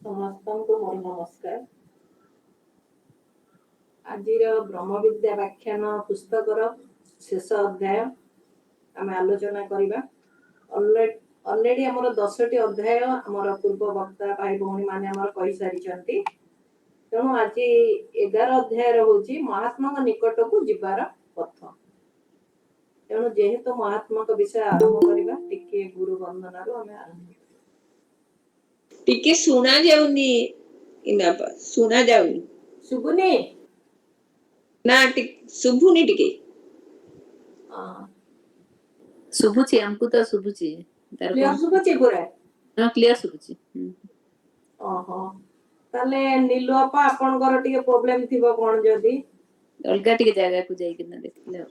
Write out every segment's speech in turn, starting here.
ସମସ୍ତଙ୍କୁ ମୋର ନମସ୍କାର। ଆଜିର ବ୍ରହ୍ମ ବିଦ୍ୟା ବ୍ୟାଖ୍ୟାନ ପୁସ୍ତକର ଶେଷ ଅଧ୍ୟାୟ ଆମେ ଆଲୋଚନା କରିବା। ଅଲରେଡି ଆମର 10ଟି ଅଧ୍ୟାୟ ଆମର ପୂର୍ବ ବକ୍ତା ଭାଇ ଭଉଣୀ ମାନେ ଆମର କହିସାରିଛନ୍ତି। ତେଣୁ ଆଜି 11 ଅଧ୍ୟାୟ ହଉଛି ମହାତ୍ମାଙ୍କ ନିକଟକୁ ଯିବାର ପଥ। ତେଣୁ ଯେହେତୁ ମହାତ୍ମାଙ୍କ ବିଷୟ ଆରମ୍ଭ କରିବା, ଟିକେ ଗୁରୁ ବନ୍ଦନାରୁ ଆମେ ଆରମ୍ଭ କରିବା। ଟିକେ ଶୁଣା ଯାଉନି ଇନାପା, ଶୁଣା ଯାଉନି। ଶୁଭୁନି? ନା ଶୁଭୁନି ଟିକେ। ଶୁଭୁଛି, ଆମକୁ ତ ଶୁଭୁଛି। କ୍ଲିୟର ଶୁଭୁଛି ପୁରା? ହଁ, କ୍ଲିୟର ଶୁଭୁଛି। ଓହୋ, ତାହେଲେ ନୀଲୁ ଆପା ଆପଣଙ୍କର ଟିକେ ପ୍ରୋବ୍ଲେମ ଥିବ କଣ ଯଦି। ଅଲଗା ଟିକେ ଜାଗାକୁ ଯାଇକିନା ଦେଖିଲେ ଆଉ।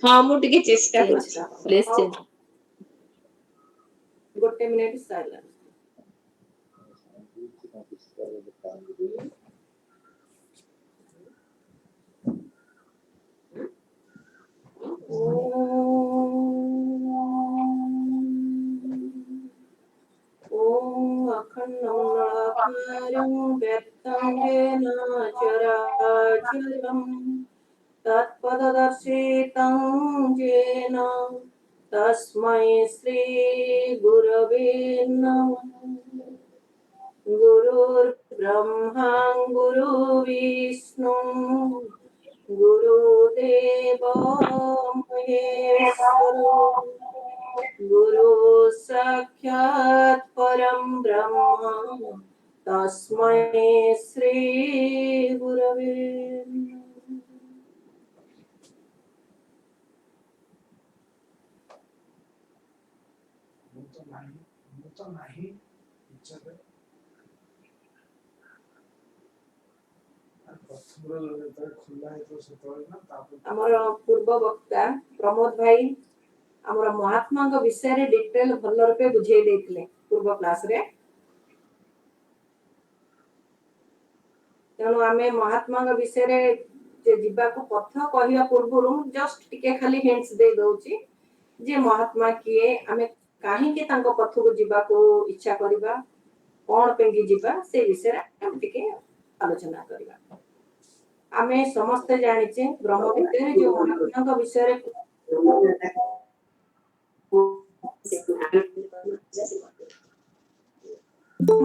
ହଁ, ମୁଁ ଟିକେ ଚେଷ୍ଟା କରୁଛି। Place change. ଗୋଟେ ମିନିଟ୍ ସାଇଲେନ୍ସ। ओम अखंडमंडलाकारं व्यक्तं येन चराचरं तत्पददर्शितं येन तस्मै श्री गुरवे नमः। गुरुर्ब्रह्मा गुरुर्विष्णु गुरुदेवो महेश्वरो गुरु साक्षात् परं ब्रह्म तस्मै श्री गुरवे नमः। ଆମର ପୂର୍ବ ବକ୍ତା ପ୍ରମୋଦ ଭାଇ ଆମର ମହାତ୍ମାଙ୍କ ବିଷୟରେ ଡିଟେଲ ଭଲ ରୂପେ ବୁଝେଇ ଦେଇଥିଲେ ପୂର୍ବ କ୍ଲାସରେ। ତେଣୁ ଆମେ ମହାତ୍ମାଙ୍କ ବିଷୟରେ ଯେ ଯିବାକୁ ପଥ କହିବା ପୂର୍ବରୁ ଜଷ୍ଟ ଟିକେ ଖାଲି ହିଣ୍ଟସ ଦେଇ ଦଉଛି ଯେ ମହାତ୍ମା କିଏ, ଆମେ କାହିଁକି ତାଙ୍କ ପଥକୁ ଯିବାକୁ ଇଚ୍ଛା କରିବା, କଣ ପାଇଁ ଯିବା, ସେ ବିଷୟରେ ଆମେ ଟିକେ ଆଲୋଚନା କରିବା। ଆମେ ସମସ୍ତେ ଜାଣିଛେ ବ୍ରହ୍ମ ବିଦ୍ୟାରେ ଯୋଉ ମହାତ୍ମାଙ୍କ ବିଷୟରେ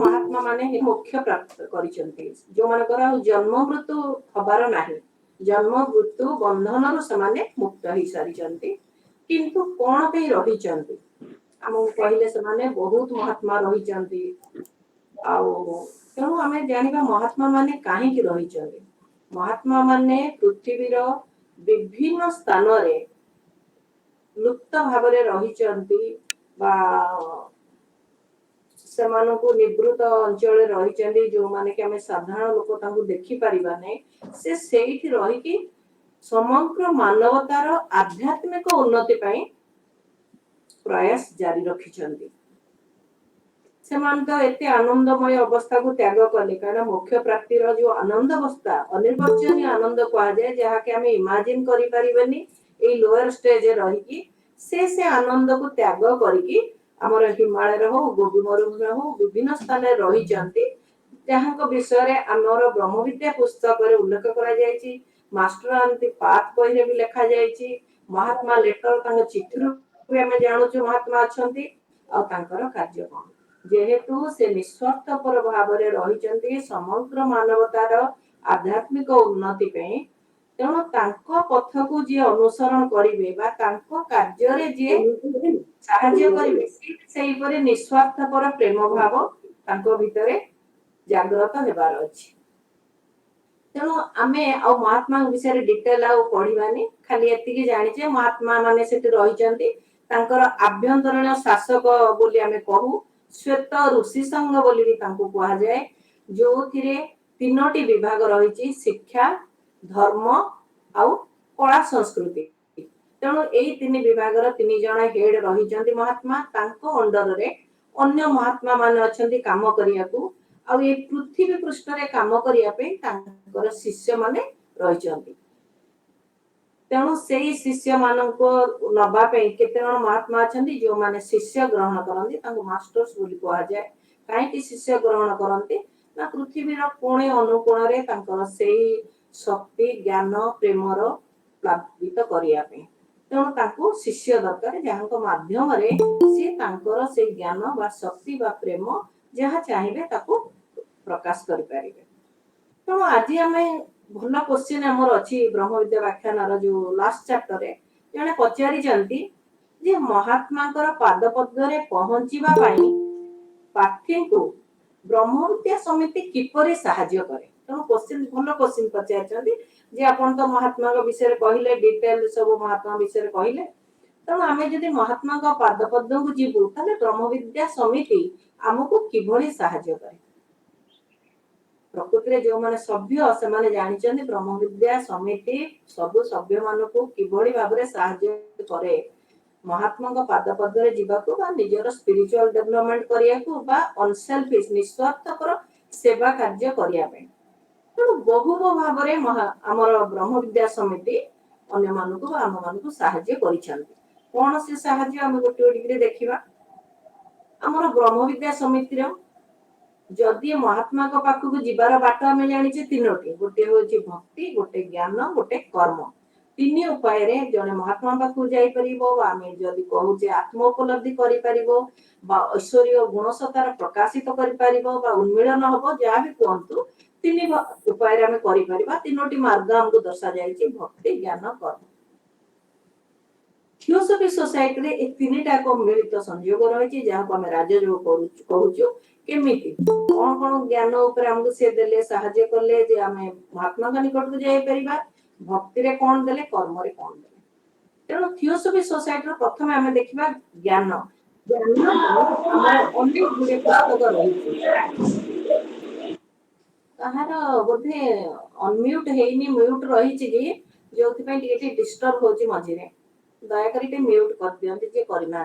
ମହାତ୍ମା ମାନେ ମୋକ୍ଷ ପ୍ରାପ୍ତ କରିଛନ୍ତି, ଯୋଉମାନଙ୍କର ଆଉ ଜନ୍ମ ମୃତ୍ୟୁ ହବାର ନାହିଁ, ଜନ୍ମ ମୃତ୍ୟୁ ବନ୍ଧନରୁ ସେମାନେ ମୁକ୍ତ ହେଇସାରିଛନ୍ତି। କିନ୍ତୁ କଣ ପାଇଁ ରହିଛନ୍ତି ଆମକୁ କହିଲେ, ସେମାନେ ବହୁତ ମହାତ୍ମା ରହିଛନ୍ତି। ଆଉ ତେଣୁ ଆମେ ଜାଣିବା ମହାତ୍ମା ମାନେ କାହିଁକି ରହିଛନ୍ତି। ମହାତ୍ମା ମାନେ ପୃଥିବୀର ବିଭିନ୍ନ ସ୍ଥାନରେ ଲୁପ୍ତ ଭାବରେ ରହିଛନ୍ତି ବା ସେମାନଙ୍କୁ ନିବୃତ ଅଞ୍ଚଳରେ ରହିଛନ୍ତି, ଯୋଉମାନେ କି ଆମେ ସାଧାରଣ ଲୋକ ତାଙ୍କୁ ଦେଖି ପାରିବା ନାହିଁ। ସେ ସେଇଠି ରହିକି ସମଗ୍ର ମାନବତାର ଆଧ୍ୟାତ୍ମିକ ଉନ୍ନତି ପାଇଁ ପ୍ରୟାସ ଜାରି ରଖିଛନ୍ତି। ସେମାନେ ତ ଏତେ ଆନନ୍ଦମୟ ଅବସ୍ଥାକୁ ତ୍ୟାଗ କଲେ, କାରଣ ମୋକ୍ଷ ପ୍ରାପ୍ତିର ଯୋଉ ଆନନ୍ଦ ଅବସ୍ଥା ଅନିର୍ବାଚନୀୟ ଆନନ୍ଦ କୁହାଯାଏ, ଯାହାକି ଆମେ ଇମାଜିନ କରିପାରିବାନି ଏଇ ଲୋୟର ଷ୍ଟେଜରେ ରହିକି। ସେ ଆନନ୍ଦକୁ ତ୍ୟାଗ କରିକି ଆମର ହିମାଳୟରେ ହଉ, ଗୋବି ମରୁଭୂମିରେ ହଉ, ବିଭିନ୍ନ ସ୍ଥାନରେ ରହିଛନ୍ତି, ଯାହାଙ୍କ ବିଷୟରେ ଆମର ବ୍ରହ୍ମ ବିଦ୍ୟା ପୁସ୍ତକରେ ଉଲ୍ଲେଖ କରାଯାଇଛି। ମାଷ୍ଟର ଆନ୍ତି ପାଠ ବହିରେ ବି ଲେଖାଯାଇଛି। ମହାତ୍ମା ଲେଟର ତାଙ୍କ ଚିଠିରୁ ବି ଆମେ ଜାଣୁଛୁ ମହାତ୍ମା ଅଛନ୍ତି ଆଉ ତାଙ୍କର କାର୍ଯ୍ୟ କଣ। ଯେହେତୁ ସେ ନିଃସ୍ୱାର୍ଥପର ଭାବରେ ରହିଛନ୍ତି ସମଗ୍ର ମାନବତାର ଆଧ୍ୟାତ୍ମିକ ଉନ୍ନତି ପାଇଁ, ତେଣୁ ତାଙ୍କ ପଥକୁ ଯିଏ ଅନୁସରଣ କରିବେ ବା ତାଙ୍କ କାର୍ଯ୍ୟରେ ଯିଏ ସାହାଯ୍ୟ କରିବେ, ସେଇପରି ନିଃସ୍ୱାର୍ଥପର ପ୍ରେମ ଭାବ ତାଙ୍କ ଭିତରେ ଜାଗ୍ରତ ହେବାର ଅଛି। ତେଣୁ ଆମେ ଆଉ ମହାତ୍ମାଙ୍କ ବିଷୟରେ ଡିଟେଲ ଆଉ ପଢିବାନି, ଖାଲି ଏତିକି ଜାଣିଛେ ମହାତ୍ମା ମାନେ ସେଠି ରହିଛନ୍ତି। ତାଙ୍କର ଆଭ୍ୟନ୍ତରୀଣ ଶାସକ ବୋଲି ଆମେ କହୁ, ଶ୍ଵେତ ଋଷି ସଂଘ ବୋଲି ବି ତାଙ୍କୁ କୁହାଯାଏ, ଯୋଉଥିରେ 3ଟି ବିଭାଗ ରହିଛି, ଶିକ୍ଷା, ଧର୍ମ ଆଉ କଳା ସଂସ୍କୃତି। ତେଣୁ ଏଇ 3 ବିଭାଗର 3 ଜଣ ହେଡ ରହିଛନ୍ତି ମହାତ୍ମା, ତାଙ୍କ ଅଣ୍ଡରରେ ଅନ୍ୟ ମହାତ୍ମା ମାନେ ଅଛନ୍ତି କାମ କରିବାକୁ। ଆଉ ଏଇ ପୃଥିବୀ ପୃଷ୍ଠରେ କାମ କରିବା ପାଇଁ ତାଙ୍କର ଶିଷ୍ୟ ମାନେ ରହିଛନ୍ତି। ତେଣୁ ସେଇ ଶିଷ୍ୟ ମାନଙ୍କୁ ନବା ପାଇଁ କେତେ ଜଣ ମହାତ୍ମା ଅଛନ୍ତି, ଯୋଉମାନେ ଶିଷ୍ୟ ଗ୍ରହଣ କରନ୍ତି, ତାଙ୍କୁ ମାଷ୍ଟର୍ସ ବୋଲି କୁହାଯାଏ। କାହିଁକି ଶିଷ୍ୟ ଗ୍ରହଣ କରନ୍ତି ନା ପୃଥିବୀର କୋଣେ ଅନୁକୋଣରେ ତାଙ୍କର ସେଇ ଶକ୍ତି ଜ୍ଞାନ ପ୍ରେମର ପ୍ଲାବିତ କରିବା ପାଇଁ। ତେଣୁ ତାଙ୍କୁ ଶିଷ୍ୟ ଦରକାର ଯାହାଙ୍କ ମାଧ୍ୟମରେ ସିଏ ତାଙ୍କର ସେଇ ଜ୍ଞାନ ବା ଶକ୍ତି ବା ପ୍ରେମ ଯାହା ଚାହିଁବେ ତାକୁ ପ୍ରକାଶ କରିପାରିବେ। ତେଣୁ ଆଜି ଆମେ ଭଲ କ୍ୱେଶ୍ଚିନ୍ ଆମର ଅଛି ବ୍ରହ୍ମବିଦ୍ୟା ବ୍ୟାଖ୍ୟାନର ଯୋଉ ଲାଷ୍ଟ ଚାପ୍ଟରରେ ଜଣେ ପଚାରିଛନ୍ତି ଯେ ମହାତ୍ମାଙ୍କର ପାଦପଦ୍ମରେ ପହଞ୍ଚିବା ପାଇଁ ପ୍ରାର୍ଥୀଙ୍କୁ ବ୍ରହ୍ମବିଦ୍ୟା ସମିତି କିପରି ସାହାଯ୍ୟ କରେ। ତେଣୁ କ୍ୱେଶ୍ଚିନ୍ ଭଲ କ୍ୱେଶ୍ଚିନ୍ ପଚାରିଛନ୍ତି ଯେ ଆପଣ ତ ମହାତ୍ମାଙ୍କ ବିଷୟରେ କହିଲେ ଡିଟେଲ ସବୁ ମହାତ୍ମା ବିଷୟରେ କହିଲେ, ତେଣୁ ଆମେ ଯଦି ମହାତ୍ମାଙ୍କ ପାଦପଦ୍ମକୁ ଯିବୁ ତାହେଲେ ବ୍ରହ୍ମବିଦ୍ୟା ସମିତି ଆମକୁ କିଭଳି ସାହାଯ୍ୟ କରେ। ପ୍ରକୃତିରେ ଯୋଉମାନେ ସଭ୍ୟ ସେମାନେ ଜାଣିଛନ୍ତି ବ୍ରହ୍ମବିଦ୍ୟା ସମିତି ସବୁ ସଭ୍ୟ ମାନଙ୍କୁ କିଭଳି ଭାବରେ ସାହାଯ୍ୟ କରେ ମହାତ୍ମାଙ୍କ ପାଦପଦ୍ମରେ ଯିବାକୁ ବା ନିଜର ସ୍ପିରିଚୁଆଲ ଡେଭଲପମେଣ୍ଟ କରିବାକୁ ବା ଅନସେଲଫିଶ ନିସ୍ୱାର୍ଥପର ସେବା କାର୍ଯ୍ୟ କରିବା ପାଇଁ। ତେଣୁ ବହୁ ଭାବରେ ଆମର ବ୍ରହ୍ମବିଦ୍ୟା ସମିତି ଅନ୍ୟମାନଙ୍କୁ ବା ଆମମାନଙ୍କୁ ସାହାଯ୍ୟ କରିଛନ୍ତି। କଣ ସେ ସାହାଯ୍ୟ ଆମେ ଗୋଟିଏ ଗୋଟିକିରେ ଦେଖିବା। ଆମର ବ୍ରହ୍ମବିଦ୍ୟା ସମିତିର ଯଦି ମହାତ୍ମାଙ୍କ ପାଖକୁ ଯିବାର ବାଟ ଆମେ ଜାଣିଛେ ତିନୋଟି, ଗୋଟିଏ ହଉଛି ଭକ୍ତି, ଗୋଟେ ଜ୍ଞାନ, ଗୋଟେ କର୍ମ। ତିନି ଉପାୟରେ ଜଣେ ମହାତ୍ମା ପାଖକୁ ଯାଇପାରିବ ବା ଆମେ ଯଦି କହୁଛେ ଆତ୍ମ ଉପଲବ୍ଧି କରିପାରିବ ବା ଐଶ୍ୱରୀୟ ଗୁଣସତାର ପ୍ରକାଶିତ କରିପାରିବ ବା ଉନ୍ମିଳନ ହବ ଯାହା ବି କୁହନ୍ତୁ, ତିନି ଉପାୟରେ ଆମେ କରିପାରିବା। ତିନୋଟି ମାର୍ଗ ଆମକୁ ଦର୍ଶାଯାଇଛି ଭକ୍ତି ଜ୍ଞାନ କର୍ମ। थियोसॉफी सोसाइटी रे ए तीनटा को मिलित संयोग रही जहाँ आम राजयोग कहूँ केमिति कौन कौन ज्ञान ऊपर हमको से देले साहाय्य करले जे आमे महात्मा का निकट को जाई परिबा, भक्ति रे कौन देले कर्म रे कौन देले। तेणु थियोसॉफी सोसाइटी रो प्रथम आमे देखिबा ज्ञान ज्ञान हमर अनेक गुडे पुस्तक रही ताहार बोधे अनम्यूट हेइनी म्यूट रही कि जोथि पई टिके डिस्टर्ब होची मझिरे दयाकरी टे म्यूट कर दियंती जे करना।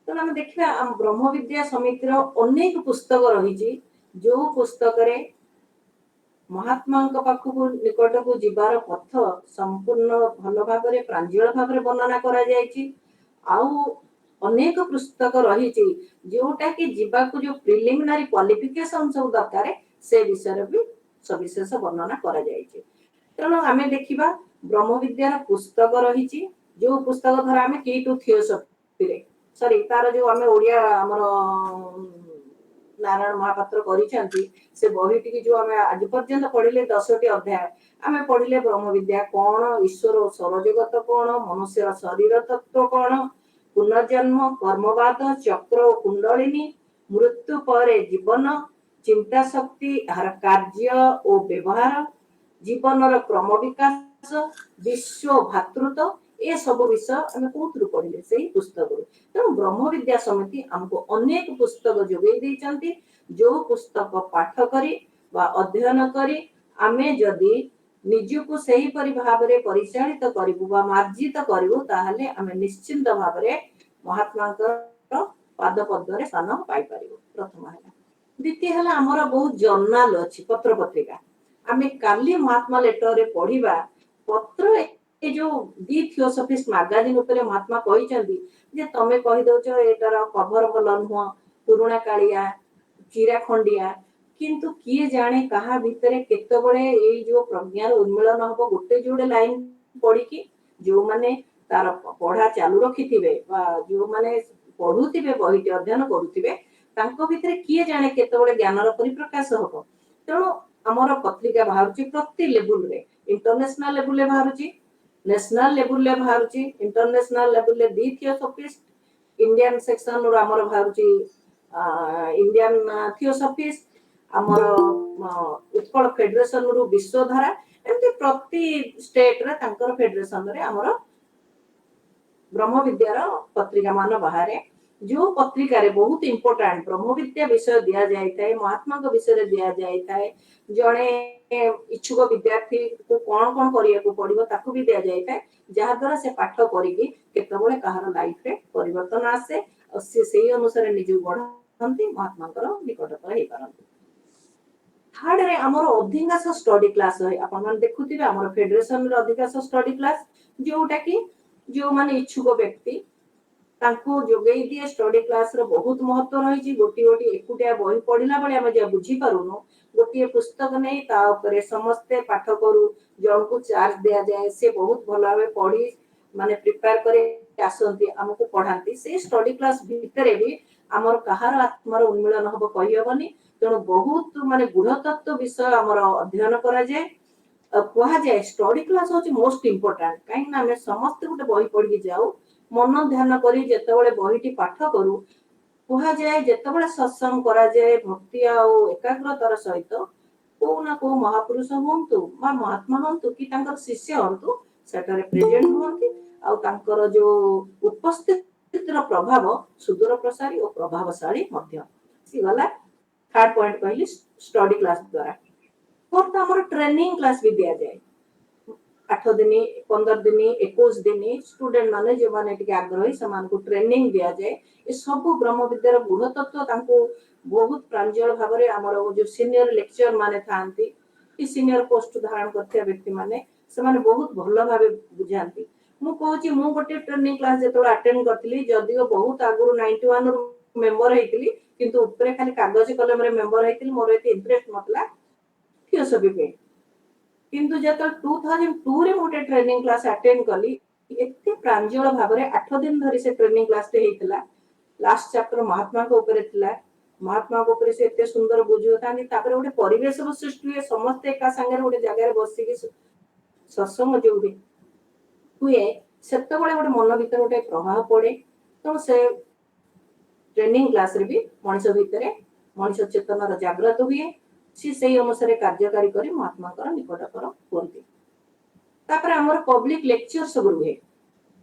तो हम देखिबा ब्रह्मविद्या समितिर अनेक पुस्तक रही जो पुस्तक रे महात्मा पाखु निकट को जीवार पथ संपूर्ण भल भाव प्रांजल भाव वर्णना करा जायछि। आउ अनेक पुस्तक रही जोटा कि जीवा को जो प्रिलिमिनरी क्वालिफिकेशन सब दरकार से विषय भी सविशेष वर्णना करा जायछि। तेणु आमे देखिबा ब्रह्मविद्यार पुस्तक रही जो पुस्तक धर आमे की टू थियोसॉफी रे सॉरी तार जो आमे ओडिया हमर नारायण महापात्र करिसेंती से बही टिकी जो आमे आज पर्यंत पढिले 10टी अध्याय आमे पढिले ब्रह्मविद्या कोन ईश्वर सौरजगत कोन मनुष्य शरीर तत्व कोन पुनर्जन्म कर्मवाद चक्र कुंडलिनी मृत्यु पर जीवन चिंता शक्ति हर कार्य और व्यवहार जीवन क्रम विकास विश्व भातृत्व ए सब विषय आम कौन पढ़े से पुस्तक। तेणु ब्रह्मविद्या समिति हमको अनेक पुस्तक जोगे जो पुस्तक पाठ करी अध्ययन करी आमे जदि निजको सही परि भाबरे परिचालित करिबु बा मार्जित करिबु ताहले आमे निश्चिंत भाबरे महात्मांकर पाद पद्मरे स्थान पाई परिबु। प्रथम है द्वितीय है हमर बहुत जर्नल अछि पत्र पत्रिका आमे काली महात्मा लेटर रे पढिबा पत्र ए जो दी थियोसॉफिस्ट मैगजीन ऊपर महात्मा कहिसंती जे तमे कहि दोछ एटार कवर भल नुह पुरुणा कालिया चिरा खंडिया किंतु किए जाने कहा भितरे केतबळे ए जो प्रज्ञार उन्मिलन हबो गोटे जोडे लाइन पढी कि जो माने तार पढ़ा चालू रखिथिबे बा जो माने पढुथिबे बहिटे अध्ययन करूथिबे तांको भितरे किए जाने केतबळे ज्ञानर परिप्रकाश हबो। तेणु हमर पत्रिका बाहरुची प्रति लेवल रे इंटरनेशनल लेवल रे बाहरुची नेशनल लेवल रे बाहरुची इंटरनेशनल लेवल रे दी थियोसॉफिस्ट इंडियन सेक्शन रो हमर बाहरुची इंडियन थियोसॉफिस्ट हमर उत्कल फेडरेशन रो विश्वधारा एमती प्रति स्टेट रे तांकर फेडरेशन रे हमर ब्रह्मविद्यार पत्रिका मान बाहरे जो पत्रिका रे बहुत इंपोर्टेंट ब्रह्मविद्या विषय दिया जाय थाए महात्मा को विषय दिया जाय थाए जणे इच्छुक विद्यार्थी को कोन कोन करिया को पड़िबो ताकू भी दिया जाय थाए जहा द्वारा से पाठ करिकि केतबळे कहार लाइफ रे परिवर्तन आसे और से सेही अनुसार निजु बढ़ंती महात्मांकर निकटतर हे परंती। थर्ड रे हमर अधिकांश स्टडी क्लास है अपन मन देखुथिबे हमर फेडरेशन रे अधिकांश स्टडी क्लास जोटा कि जो माने इच्छुक व्यक्ति तांको जोगेई दिए स्टडी क्लास रो बहुत महत्व रही गोटी गोटी एकुटिया बही पढ़िला बेले आम जब बुझी पारुनु गोटे पुस्तक नहीं ता ऊपर समस्ते पाठ करू जन को चार्ज दिया जाए से बहुत भल भाव पढ़ी माने प्रिपेयर करे आसंती हमको पढ़ाती से स्टडी क्लास भितर भी आमर कहार आत्मार उन्मिलन हम कही हेबनी तेणु बहुत माने गूढ़तत्व विषय आमर अध्ययन करा जाए कह जाए स्टडी क्लास होची मोस्ट इंपोर्टेंट कहीं आम समस्त गोटे बही पढ़ी जाऊ मन ध्यान करी जेतेबेले बहीटी पाठ करू कह जाए जेतेबेले सत्संग करा जाए भक्ति आउ एकाग्रतार सहित को ना को महापुरुष हुंतु बा महात्मा हुंतु कि तांकर शिष्य हुंतु सेटारे प्रेजेंट हुंती आउ तांकर जो उपस्थितिर प्रभाव सुदूर प्रसारी और प्रभावशाली मध्य सी गला थर्ड पॉइंट कहली स्टडी क्लास द्वारा फोर्थ हमर ट्रेनिंग क्लास भी दिया जाए 8 दिन 15 दिन 21 दिन स्टूडेंट माने जो माने टिके आग्रही समान को ट्रेनिंग दिया जाए ये सब ब्रह्म विद्यार गूढ़ तत्व तांको बहुत प्रांजल भाव रे हमर जो सीनियर लेक्चर माने थांती कि सीनियर पोस्ट धारण करथिया व्यक्ति माने से माने बहुत भल भाव बुझांती मु कहूची मु गोटे ट्रेनिंग क्लास जेतो अटेंड करथिली जदियो बहुत आगुरु 91 रो मेंबर हेतिली किंतु ऊपर खाली कागज कलम रे मेंबर हेतिली मोर एते इंटरेस्ट मतला थियोसॉफी पे किंतु जत 2002 रे मोटे ट्रेनिंग क्लास अटेंड कली एते प्रांजल भाव रे 8 दिन धरि से ट्रेनिंग क्लास ते हेतिला लास्ट चैप्टर महात्मा को ऊपर थिला महात्मा को ऊपर से एते सुंदर बुझोतानी तापर गोटे परिवेश सृष्टि हुए समस्त एका संगे गोटे जगह बसी के सत्संग जो हुए सेते बळे गोटे मन भीतर गोटे प्रभाव पड़े तो से ट्रेनिंग क्लास रे भी मनुष्य भीतर मनुष्य चेतनार जागृत हुए सी सही अनुसार कार्यकारी करी महात्मा निकटकर होती तापर हमर पब्लिक लेक्चर सब रुहे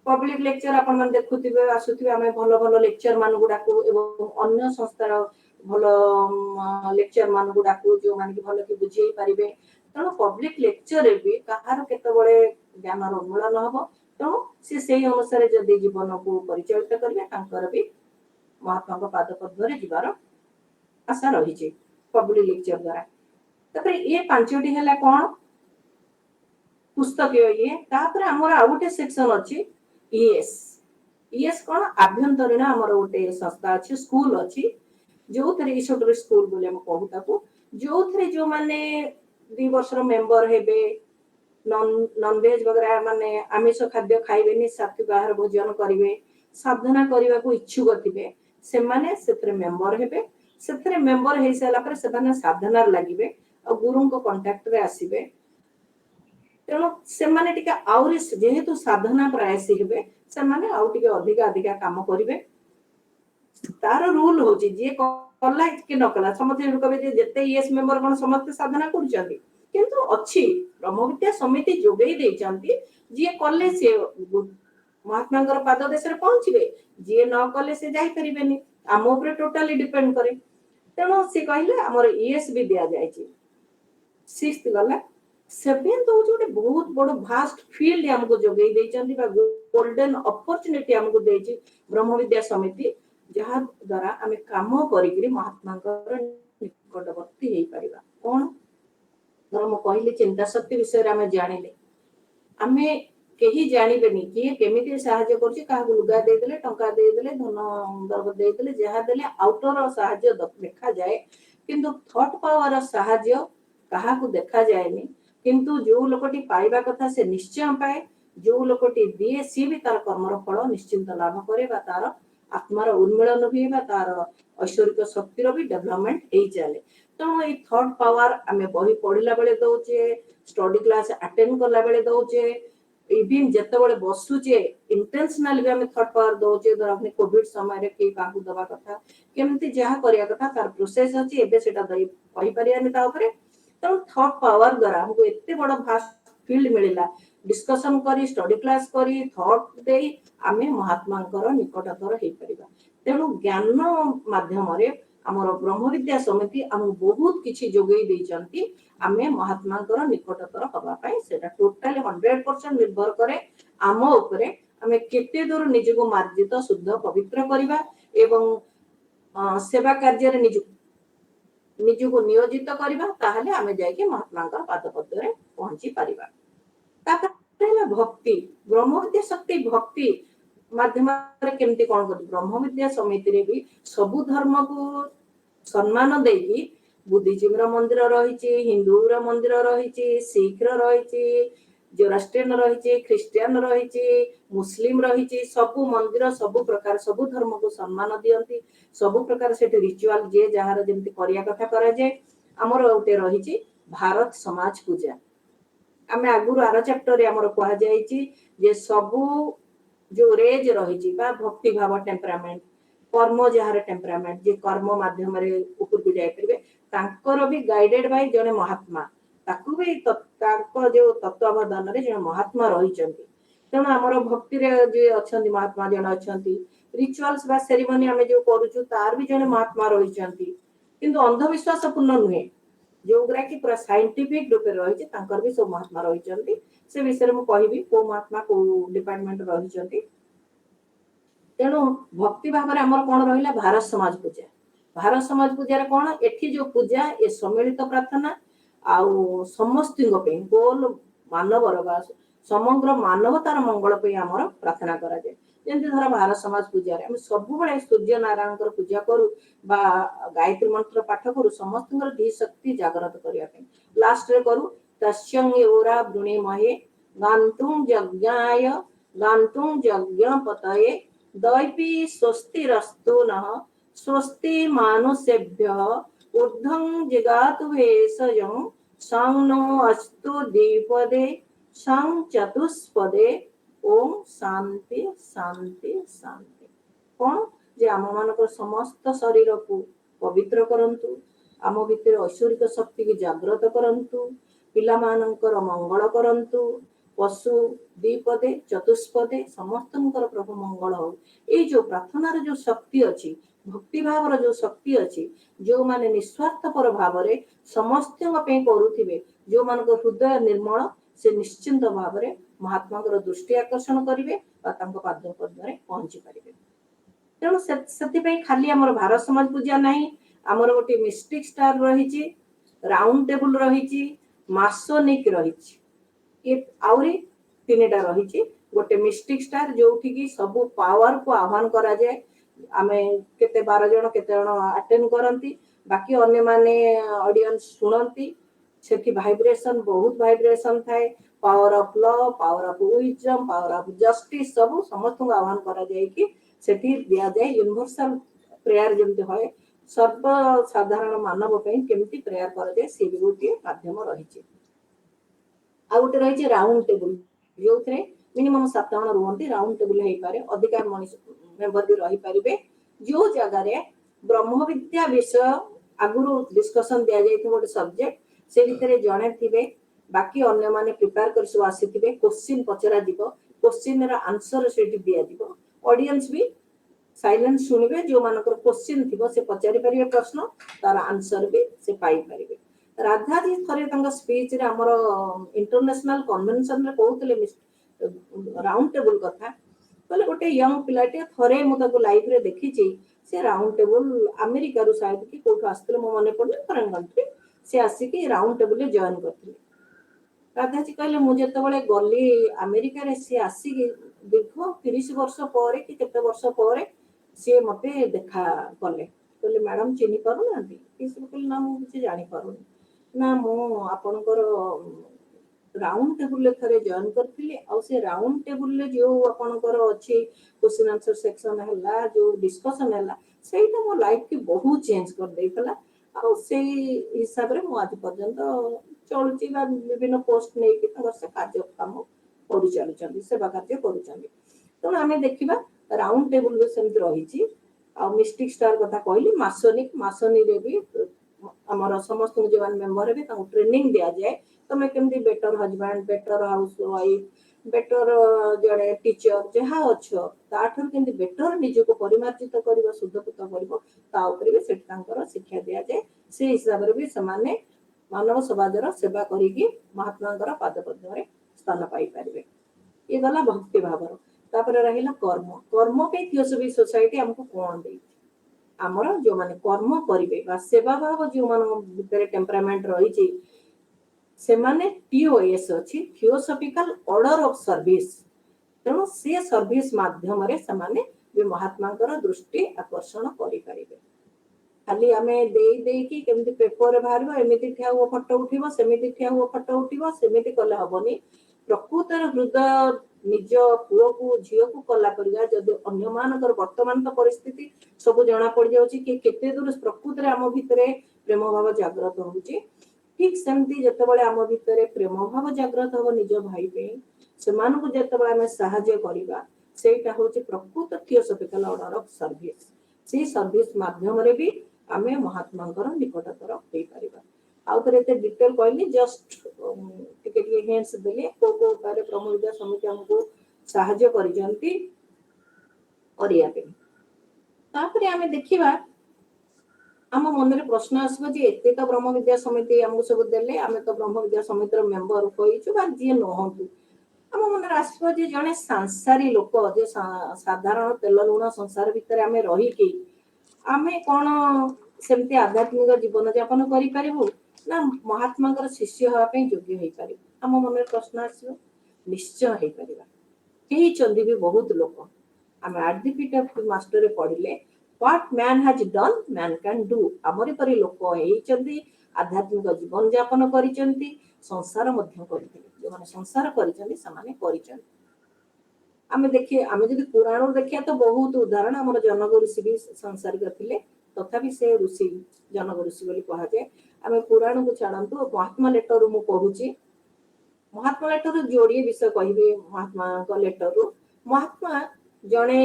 पब्लिक लेक्चर अपन मन देखुथिबे आसुथिबे हमें भलो भलो लेक्चर मान गुडाकू एवं अन्य संस्थार भलो लेक्चर मान गुडाकू जो मान कि भलो कि बुझेई परिबे तनो पब्लिक लेक्चर रे भी कहार केते बळे ज्ञान रो मूलन हबो तनो से सही अनुसार जदी जीवन को परिचालित करबे तांकर भी महात्मा को पाद पद्म जीवार आशा रही पब्लिक लेक्चर द्वारा तापर ये पांचटी हला कोन पुस्तक ये तापर हमर आ गोटे सेक्शन अछि ईएस ईएस कोन आभ्यंतरीण हमर गोटे संस्था अछि स्कूल अछि जो थरे ईश्वर स्कूल बोले हम कहू ताको जो थरे जो माने 2 वर्ष रो मेंबर हेबे नॉन वेज वगैरह माने आमिष खाद्य खाइबेनी सात्विक आहार भोजन करिवे साधना करबा को इच्छुक थिबे से माने सेथरे मेंबर हेबे सेथरे मेंबर हे साला पर से माने साधना लागिबे और गुरु को कांटेक्ट रे आसीबे तेणु से माने टिके आउरी जेहेतु साधना प्रयासी हेबे से माने आउ टिके अधिक अधिक काम करिवे तार रूल होची जे कला कि न कला समझे कहबे जे जते ईएस मेंबर कोन समस्त साधना करछंती किंतु अछि ब्रह्म विद्या समिति जोगेई देचंती जे कले से महात्मांगर पाद देश रे पहुंचबे जे न कले से जाई परिबेनी आम ऊपर टोटली डिपेंड करे तेणु से कहले हमर ईएस भी दिया जाय छी सिक्स्थ गला सेवेंथ हो जोटे बहुत बड़ भास्ट फील्ड हमको जोगेई देचंती बा गोल्डन अपॉर्चुनिटी हमको देची ब्रह्म विद्या समिति जहा द्वारा हमें काम करिकरी महात्मांकर निकटवर्ती हेई परिबा कोन धर्म कहले चिंता शक्ति विषय रे हमें जानिले हमें केही जानिबेनी कि केमिति सहाय्य करछि काहा लुगा दे देले टंका दे देले धन दर्भ दे देले जहा देले आउटर सहाय्य देखा जाए किंतु थॉट पावर सहाय्य काहा को देखा जाएनी किंतु जो लोकटी पाइबा कथा से निश्चय पाए जो लोकटी दिए सी भी तार कर्मर फल निश्चिंत लाभ करे बा तार आत्मार उन्मिलन हुए बा तार ऐश्वरिक शक्तिर भी डेवलपमेंट हेई चले तो ये थॉट पावर आमे बही पढ़िला बेले दउचे स्टडी क्लास अटेंड करला बेले दउचे इवन जते बेले बसुचे इंटेंशनली भी हमें थॉट पावर दउचे धर अपने कोविड समय रे के काहू दबा कथा केमती जहा करिया कथा तार प्रोसेस अछि एबे सेटा दई कहि परियानी ता ऊपर तो थॉट पावर द्वारा हमको एते बड़ भास्ट फील्ड मिलिला डिस्कशन करी स्टडी क्लास करी थॉट देई आमे महात्मांकर निकटतर हेई परिबा तेणु ज्ञान माध्यम रे हमर ब्रह्म विद्या समिति हम बहुत किछि जोगेई देइचंती आमे महात्मांकर निकटतर हबा पई सेटा टोटली 100% निर्भर करे आम ऊपरे आमे केते दूर निजको मार्जित शुद्ध पवित्र करिबा एवं सेवा कार्य रे निजको नियोजित करिबा ताहले आमे जाय के महात्मांकर पाद पद्म रे पहुंची परिबा तापर भक्ति ब्रह्म विद्या शक्ति भक्ति ମାଧ୍ୟମରେ କେମିତି କଣ କରୁ ବ୍ରହ୍ମ ବିଦ୍ୟା ସମିତିରେ ବି ସବୁ ଧର୍ମକୁ ସମ୍ମାନ ଦେଇକି ବୁଦ୍ଧିଜିମ୍ ର ମନ୍ଦିର ରହିଛି, ହିନ୍ଦୁର ମନ୍ଦିର ରହିଛି, ଶିଖ ର ରହିଛି, ଜୋରାଷ୍ଟ୍ରିଆନ ରହିଛି, ଖ୍ରୀଷ୍ଟିଆନ ରହିଛି, ମୁସଲିମ ରହିଛି, ସବୁ ମନ୍ଦିର ସବୁ ପ୍ରକାର ସବୁ ଧର୍ମକୁ ସମ୍ମାନ ଦିଅନ୍ତି, ସବୁ ପ୍ରକାର ସେଠି ରିଚୁଆଲ ଯିଏ ଯାହାର ଯେମିତି କରିବା କଥା କରାଯାଏ। ଆମର ଗୋଟେ ରହିଛି ଭାରତ ସମାଜ ପୂଜା। ଆମେ ଆଗରୁ ଆର ଚାପ୍ଟରରେ ଆମର କୁହାଯାଇଛି ଯେ ସବୁ ଯୋଉ ରେଜ ରହିଛି ବା ଭକ୍ତି ଭାବ ଟେମ୍ପରାମେଣ୍ଟ କର୍ମ ଯାହାର ଟେମ୍ପରାମେଣ୍ଟ ଯେ କର୍ମ ମାଧ୍ୟମରେ ଉପରକୁ ଯାଇପାରିବେ ତାଙ୍କର ବି ଗାଇଡେଡ ବାଇ ଜଣେ ମହାତ୍ମା, ତାକୁ ବି ତାଙ୍କ ଯୋଉ ତତ୍ୱାବଧାନରେ ଜଣେ ମହାତ୍ମା ରହିଛନ୍ତି। ତେଣୁ ଆମର ଭକ୍ତିରେ ଯିଏ ଅଛନ୍ତି ମହାତ୍ମା ଜଣେ ଅଛନ୍ତି, ରିଚୁଆଲ୍ସ ବା ସେରିମନି ଆମେ ଯୋଉ କରୁଛୁ ତାର ବି ଜଣେ ମହାତ୍ମା ରହିଛନ୍ତି, କିନ୍ତୁ ଅନ୍ଧବିଶ୍ୱାସ ପୂର୍ଣ୍ଣ ନୁହେଁ, ଯୋଉଗୁରା କି ପୁରା ସାଇଣ୍ଟିଫିକ ରୂପେ ରହିଛି ତାଙ୍କର ବି ସବୁ ମହାତ୍ମା ରହିଛନ୍ତି। ସେ ବିଷୟରେ ମୁଁ କହିବି କୋଉ ମହାତ୍ମା କୋଉ ଡିପାର୍ଟମେଣ୍ଟ ରହିଛନ୍ତି। ତେଣୁ ଭକ୍ତି ଭାବରେ ଆମର କଣ ରହିଲା ଭାରତ ସମାଜ ପୂଜା। ଭାରତ ସମାଜ ପୂଜାରେ କଣ ଏଠି ଯୋଉ ପୂଜା ଏ ସମ୍ମିଳିତ ପ୍ରାର୍ଥନା ଆଉ ସମସ୍ତଙ୍କ ପାଇଁ ଗୋଲ ମାନବର ବା ସମଗ୍ର ମାନବତାର ମଙ୍ଗଳ ପାଇଁ ଆମର ପ୍ରାର୍ଥନା କରାଯାଏ। ଯେମିତି ଧର ଭାରତ ସମାଜ ପୂଜାରେ ଆମେ ସବୁବେଳେ ସୂର୍ଯ୍ୟ ନାରାୟଣଙ୍କର ପୂଜା କରୁ ବା ଗାୟତ୍ରୀ ମନ୍ତ୍ର ପାଠ କରୁ ସମସ୍ତଙ୍କର ଦି ଶକ୍ତି ଜାଗ୍ରତ କରିବା ପାଇଁ। ଲାଷ୍ଟରେ କରୁ ତସ୍ୟଂ ୟୋରା ବୃଣିମହେ ଗାନ୍ତୁଂ ଯଜ୍ଞାୟ ଗାନ୍ତୁଂ ଯଜ୍ଞ ପତये ଦୈପୀ ସ୍ୱସ୍ତିରସ୍ତୁ ନଃ ସ୍ୱସ୍ତି ମାନୁଷେଭ୍ୟଃ ଊର୍ଧ୍ୱଂ ଜିଗାତୁ ଭେଷଜଂ ସଂ नो अस्तु द्विपदे सं ଚତୁଷ୍ପଦେ ଓಂ ଶାନ୍ତି ଶାନ୍ତି ଶାନ୍ତି। କଣ ଯେ ଆମ ମାନଙ୍କର ସମସ୍ତ ଶରୀରକୁ ପବିତ୍ର କରନ୍ତୁ, ଆମ ଭିତରେ ଐଶ୍ୱରିକ ଶକ୍ତିକୁ ଜାଗ୍ରତ କରନ୍ତୁ, ପିଲାମାନଙ୍କର ମଙ୍ଗଳ କରନ୍ତୁ, ପଶୁ ଦ୍ୱିପଦେ ଚତୁଷ୍ପଦେ ସମସ୍ତଙ୍କର ପ୍ରଭୁ ମଙ୍ଗଳ ହଉ। ଏଇ ଯୋଉ ପ୍ରାର୍ଥନାର ଯୋଉ ଶକ୍ତି ଅଛି, ଭକ୍ତି ଭାବର ଯୋଉ ଶକ୍ତି ଅଛି, ଯୋଉମାନେ ନିଃସ୍ୱାର୍ଥପର ଭାବରେ ସମସ୍ତଙ୍କ ପାଇଁ କରୁଥିବେ, ଯୋଉମାନଙ୍କ ହୃଦୟ ନିର୍ମଳ ସେ ନିଶ୍ଚିନ୍ତ ଭାବରେ ମହାତ୍ମାଙ୍କର ଦୃଷ୍ଟି ଆକର୍ଷଣ କରିବେ ବା ତାଙ୍କ ପାଦ ପଦ୍ମରେ ପହଞ୍ଚି ପାରିବେ। ତେଣୁ ସେଥିପାଇଁ ଖାଲି ଆମର ଭାରତ ସମାଜ ପୂଜା ନାହିଁ, ଆମର ଗୋଟେ ମିଷ୍ଟିକ ଷ୍ଟାର ରହିଛି, ରାଉଣ୍ଡ ଟେବୁଲ ରହିଛି, ମାସୋନିକ ରହିଛି, ଆହୁରି ତିନିଟା ରହିଛି। ଗୋଟେ ମିଷ୍ଟିକ ଷ୍ଟାର ଯୋଉଠିକି ସବୁ ପାୱାରକୁ ଆହ୍ୱାନ କରାଯାଏ, ଆମେ କେତେ 12 ଜଣ କେତେ ଜଣ ଆଟେଣ୍ଡ କରନ୍ତି, ବାକି ଅନ୍ୟମାନେ ଅଡିଏନ୍ସ ଶୁଣନ୍ତି। ସେଠି ଭାଇବ୍ରେସନ ବହୁତ ଭାଇବ୍ରେସନ ଥାଏ, power of love, power of wisdom, power of justice ସବୁ ସମସ୍ତଙ୍କୁ ଆହ୍ୱାନ କରାଯାଇକି ସେଠି ଦିଆଯାଏ। ୟୁନିଭର୍ସାଲ ପ୍ରେୟାର ଯେମିତି ହୁଏ ସର୍ବସାଧାରଣ ମାନବ ପାଇଁ କେମିତି ପ୍ରେୟାର କରାଯାଏ ସେ ବି ଗୋଟିଏ ମାଧ୍ୟମ ରହିଛି। ଆଉ ଗୋଟେ ରହିଛି ରାଉଣ୍ଡ ଟେବୁଲ, ଯୋଉଥିରେ ମିନିମମ୍ 7 ଜଣ ରୁହନ୍ତି, ରାଉଣ୍ଡ ଟେବୁଲ ହେଇପାରେ, ଅଧିକା ମଣିଷ ମେମ୍ବର ବି ରହିପାରିବେ। ଯୋଉ ଜାଗାରେ ବ୍ରହ୍ମ ବିଦ୍ୟା ବିଷୟ ଆଗରୁ ଡିସ୍କସନ ଦିଆଯାଇଥିବ ଗୋଟେ ସବଜେକ୍ଟ, ସେ ଭିତରେ ଜଣେ ଥିବେ, ବାକି ଅନ୍ୟମାନେ ପ୍ରିପେୟାର କରି ସବୁ ଆସିଥିବେ, କୋଶ୍ଚିନ୍ ପଚରା ଯିବ, କୋଶ୍ଚିନ୍ ର ଆନ୍ସର ସେଠି ଦିଆଯିବ, ଅଡିଏନ୍ସ ବି ସାଇଲେନ୍ସ ଶୁଣିବେ, ଯୋଉମାନଙ୍କର କୋଶ୍ଚିନ୍ ଥିବ ସେ ପଚାରି ପାରିବେ ପ୍ରଶ୍ନ, ତାର ଆନ୍ସର ବି ସେ ପାଇପାରିବେ। ରାଧାଜୀ ଥରେ ତାଙ୍କ ସ୍ପିଚରେ ଆମର ଇଣ୍ଟରନ୍ୟାସନାଲ କନଭେନସନରେ କହୁଥିଲେ ରାଉଣ୍ଡ ଟେବୁଲ କଥା, କହିଲେ ଗୋଟେ ୟଙ୍ଗ ପିଲାଟେ ଥରେ ମୁଁ ତାକୁ ଲାଇଭରେ ଦେଖିଛି, ସେ ରାଉଣ୍ଡ ଟେବୁଲ ଆମେରିକାରୁ ସାୟଦ କି କୋଉଠୁ ଆସିଥିଲେ ମୋ ମନେ ପଡୁନି, ଫରେନ୍ କଣ୍ଟ୍ରି, ସେ ଆସିକି ରାଉଣ୍ଡ ଟେବୁଲରେ ଜଏନ କରିଥିଲେ। ରାଧାଜୀ କହିଲେ ମୁଁ ଯେତେବେଳେ ଗଲି ଆମେରିକାରେ, ସିଏ ଆସିକି ଦୀର୍ଘ 30 ବର୍ଷ ପରେ କି କେତେ ବର୍ଷ ପରେ ସିଏ ମତେ ଦେଖା କଲେ, କହିଲେ ମ୍ୟାଡମ ଚିହ୍ନି ପାରୁନାହାନ୍ତି? ଏସବୁ କହିଲେ ନା ମୁଁ କିଛି ଜାଣିପାରୁନି, ନା ମୁଁ ଆପଣଙ୍କର ରାଉଣ୍ଡ ଟେବୁଲରେ ଥରେ ଜଏନ କରିଥିଲି, ଆଉ ସେ ରାଉଣ୍ଡ ଟେବୁଲରେ ଯୋଉ ଆପଣଙ୍କର ଅଛି କ୍ୱେଶ୍ଚିନ୍ ଆନ୍ସର ସେକ୍ସନ ହେଲା, ଯୋଉ ଡିସ୍କସନ ହେଲା, ସେଇଟା ମୋ ଲାଇଫକି ବହୁତ ଚେଞ୍ଜ କରିଦେଇଥିଲା। ଆଉ ସେଇ ହିସାବରେ ମୁଁ ଆଜି ପର୍ଯ୍ୟନ୍ତ ଚଳୁଛି ବା ବିଭିନ୍ନ ପୋଷ୍ଟ ନେଇକି ତାଙ୍କର ସେ କାର୍ଯ୍ୟକ୍ରମ କରିଚାଲୁଛନ୍ତି, ସେବା କାର୍ଯ୍ୟ କରୁଛନ୍ତି। ତେଣୁ ଆମେ ଦେଖିବା ରାଉଣ୍ଡ ଟେବୁଲ ସେମିତି ରହିଛି। ଆଉ ମିଷ୍ଟିକ ଷ୍ଟାର କଥା କହିଲି, ମାସୋନିରେ ବି ଆମର ସମସ୍ତଙ୍କୁ ଯୋଉମାନେ ମେମ୍ବର ହେବେ ତାଙ୍କୁ ଟ୍ରେନିଂ ଦିଆଯାଏ, ତମେ କେମିତି better husband, better house wife, better ଜଣେ ଟିଚର ଯାହା ଅଛ, ତାଠାରୁ କେମିତି ବେଟର ନିଜକୁ ପରିମାର୍ଜିତ କରିବ, ଶୁଦ୍ଧପୂତ କରିବ, ତା ଉପରେ ବି ସେଠି ତାଙ୍କର ଶିକ୍ଷା ଦିଆଯାଏ। ସେ ହିସାବରେ ବି ସେମାନେ ମାନବ ସମାଜର ସେବା କରିକି ମହାତ୍ମାଙ୍କର ପାଦ ପଦ୍ମରେ ସ୍ଥାନ ପାଇପାରିବେ। ଇଏ ଗଲା ଭକ୍ତି ଭାବର। ତାପରେ ରହିଲା କର୍ମ। କର୍ମ ପାଇଁ ଥିଓସଫି ସୋସାଇଟି ଆମକୁ କଣ ଦେଇଛି? ଆମର ଯୋଉମାନେ କର୍ମ କରିବେ ବା ସେବା ଭାବ ଯୋଉମାନଙ୍କ ଭିତରେ ଟେମ୍ପରାମେଣ୍ଟ ରହିଛି, ସେମାନେ TOS ଅଛି, ଥିଓସଫିକାଲ ଅର୍ଡର ଅଫ ସର୍ଭିସ। ତେଣୁ ସେ ସର୍ଭିସ ମାଧ୍ୟମରେ ସେମାନେ ବି ମହାତ୍ମାଙ୍କର ଦୃଷ୍ଟି ଆକର୍ଷଣ କରିପାରିବେ। ଖାଲି ଆମେ ଦେଇକି କେମିତି ପେପରରେ ବାହାରିବ, ଏମିତି ଠିଆ ହୁଅ ଫଟୋ ଉଠିବ, ସେମିତି ଠିଆ ହୁଅ ଫଟୋ ଉଠିବ, ସେମିତି କଲେ ହବନି। ପ୍ରକୃତରେ ହୃଦୟ ନିଜ ପୁଅକୁ ଝିଅକୁ କଲା ପରିକା ଯଦି ଅନ୍ୟମାନଙ୍କର ବର୍ତ୍ତମାନ ତ ପରିସ୍ଥିତି ସବୁ ଜଣା ପଡିଯାଉଛି କି କେତେ ଦୂର ପ୍ରକୃତରେ ଆମ ଭିତରେ ପ୍ରେମ ଭାବ ଜାଗ୍ରତ ହଉଛି। ଠିକ ସେମିତି ଯେତେବେଳେ ଆମ ଭିତରେ ପ୍ରେମ ଭାବ ଜାଗ୍ରତ ହବ ନିଜ ଭାଇ ପାଇଁ, ସେମାନଙ୍କୁ ଯେତେବେଳେ ଆମେ ସାହାଯ୍ୟ କରିବା, ସେଇଟା ହଉଛି ପ୍ରକୃତ ଥିଓସଫିକାଲ ଅର୍ଡର ଅଫ ସର୍ଭିସ। ସେଇ ସର୍ଭିସ ମାଧ୍ୟମରେ ବି ଆମେ ମହାତ୍ମାଙ୍କର ନିକଟତର ହେଇପାରିବା। ଆଉ ଥରେ ଏତେ ଡିଟେଲ କହିଲି, ଜଷ୍ଟ ଟିକେ ହିଣ୍ଟସ ଦେଲି କୋଉ କୋଉ ଉପାୟରେ ବ୍ରହ୍ମ ବିଦ୍ୟା ସମିତି ଆମକୁ ସାହାଯ୍ୟ କରିଛନ୍ତି କରିବା ପାଇଁ। ତାପରେ ଆମେ ଦେଖିବା ଆମ ମନରେ ପ୍ରଶ୍ନ ଆସିବ ଯେ ଏତେ ତ ବ୍ରହ୍ମ ବିଦ୍ୟା ସମିତି ଆମକୁ ସବୁ ଦେଲେ, ଆମେ ତ ବ୍ରହ୍ମ ବିଦ୍ୟା ସମିତିର ମେମ୍ବର ହୋଇଛୁ ବା ଯିଏ ନୁହନ୍ତୁ, ଆମ ମନରେ ଆସିବ ଯେ ଜଣେ ସାଂସାରୀ ଲୋକ, ଯେ ସାଧାରଣ ତେଲ ଲୁଣ ସଂସାର ଭିତରେ ଆମେ ରହିକି ଆମେ କଣ ସେମିତି ଆଧ୍ୟାତ୍ମିକ ଜୀବନ ଯାପନ କରିପାରିବୁ ନା ମହାତ୍ମାଙ୍କର ଶିଷ୍ୟ ହେବା ପାଇଁ ଯୋଗ୍ୟ ହେଇପାରିବୁ? ଆମ ମନରେ ପ୍ରଶ୍ନ ଆସିବ। ନିଶ୍ଚୟ ହେଇପାରିବା। ହେଇଛନ୍ତି ବି ବହୁତ ଲୋକ। ଆମେ ଆଟ୍ ଦି ଫିଟ୍ ଅଫ ମାଷ୍ଟରରେ ପଢିଲେ what man has done man can do। ଆମରି ପରି ଲୋକ ହେଇଛନ୍ତି, ଆଧ୍ୟାତ୍ମିକ ଜୀବନ ଯାପନ କରିଛନ୍ତି, ସଂସାର ମଧ୍ୟ କରିଥିଲେ। ଯୋଉମାନେ ସଂସାର କରିଛନ୍ତି ସେମାନେ କରିଛନ୍ତି। ଆମେ ଯଦି ପୁରାଣରୁ ଦେଖିବା ତ ବହୁତ ଉଦାହରଣ। ଆମର ଜନକ ଋଷି ବି ସଂସାରିକ ଥିଲେ, ତଥାପି ସେ ଋଷି ଜନକ ଋଷି ବୋଲି କୁହାଯାଏ। ଆମେ ପୁରାଣକୁ ଛାଡନ୍ତୁ, ମହାତ୍ମା ଲେଟରରୁ ମୁଁ କହୁଛି। ମହାତ୍ମା ଲେଟରରୁ ଯୋଡିଏ ବିଷୟ କହିବି। ମହାତ୍ମାଙ୍କ ଲେଟରରୁ, ମହାତ୍ମା ଜଣେ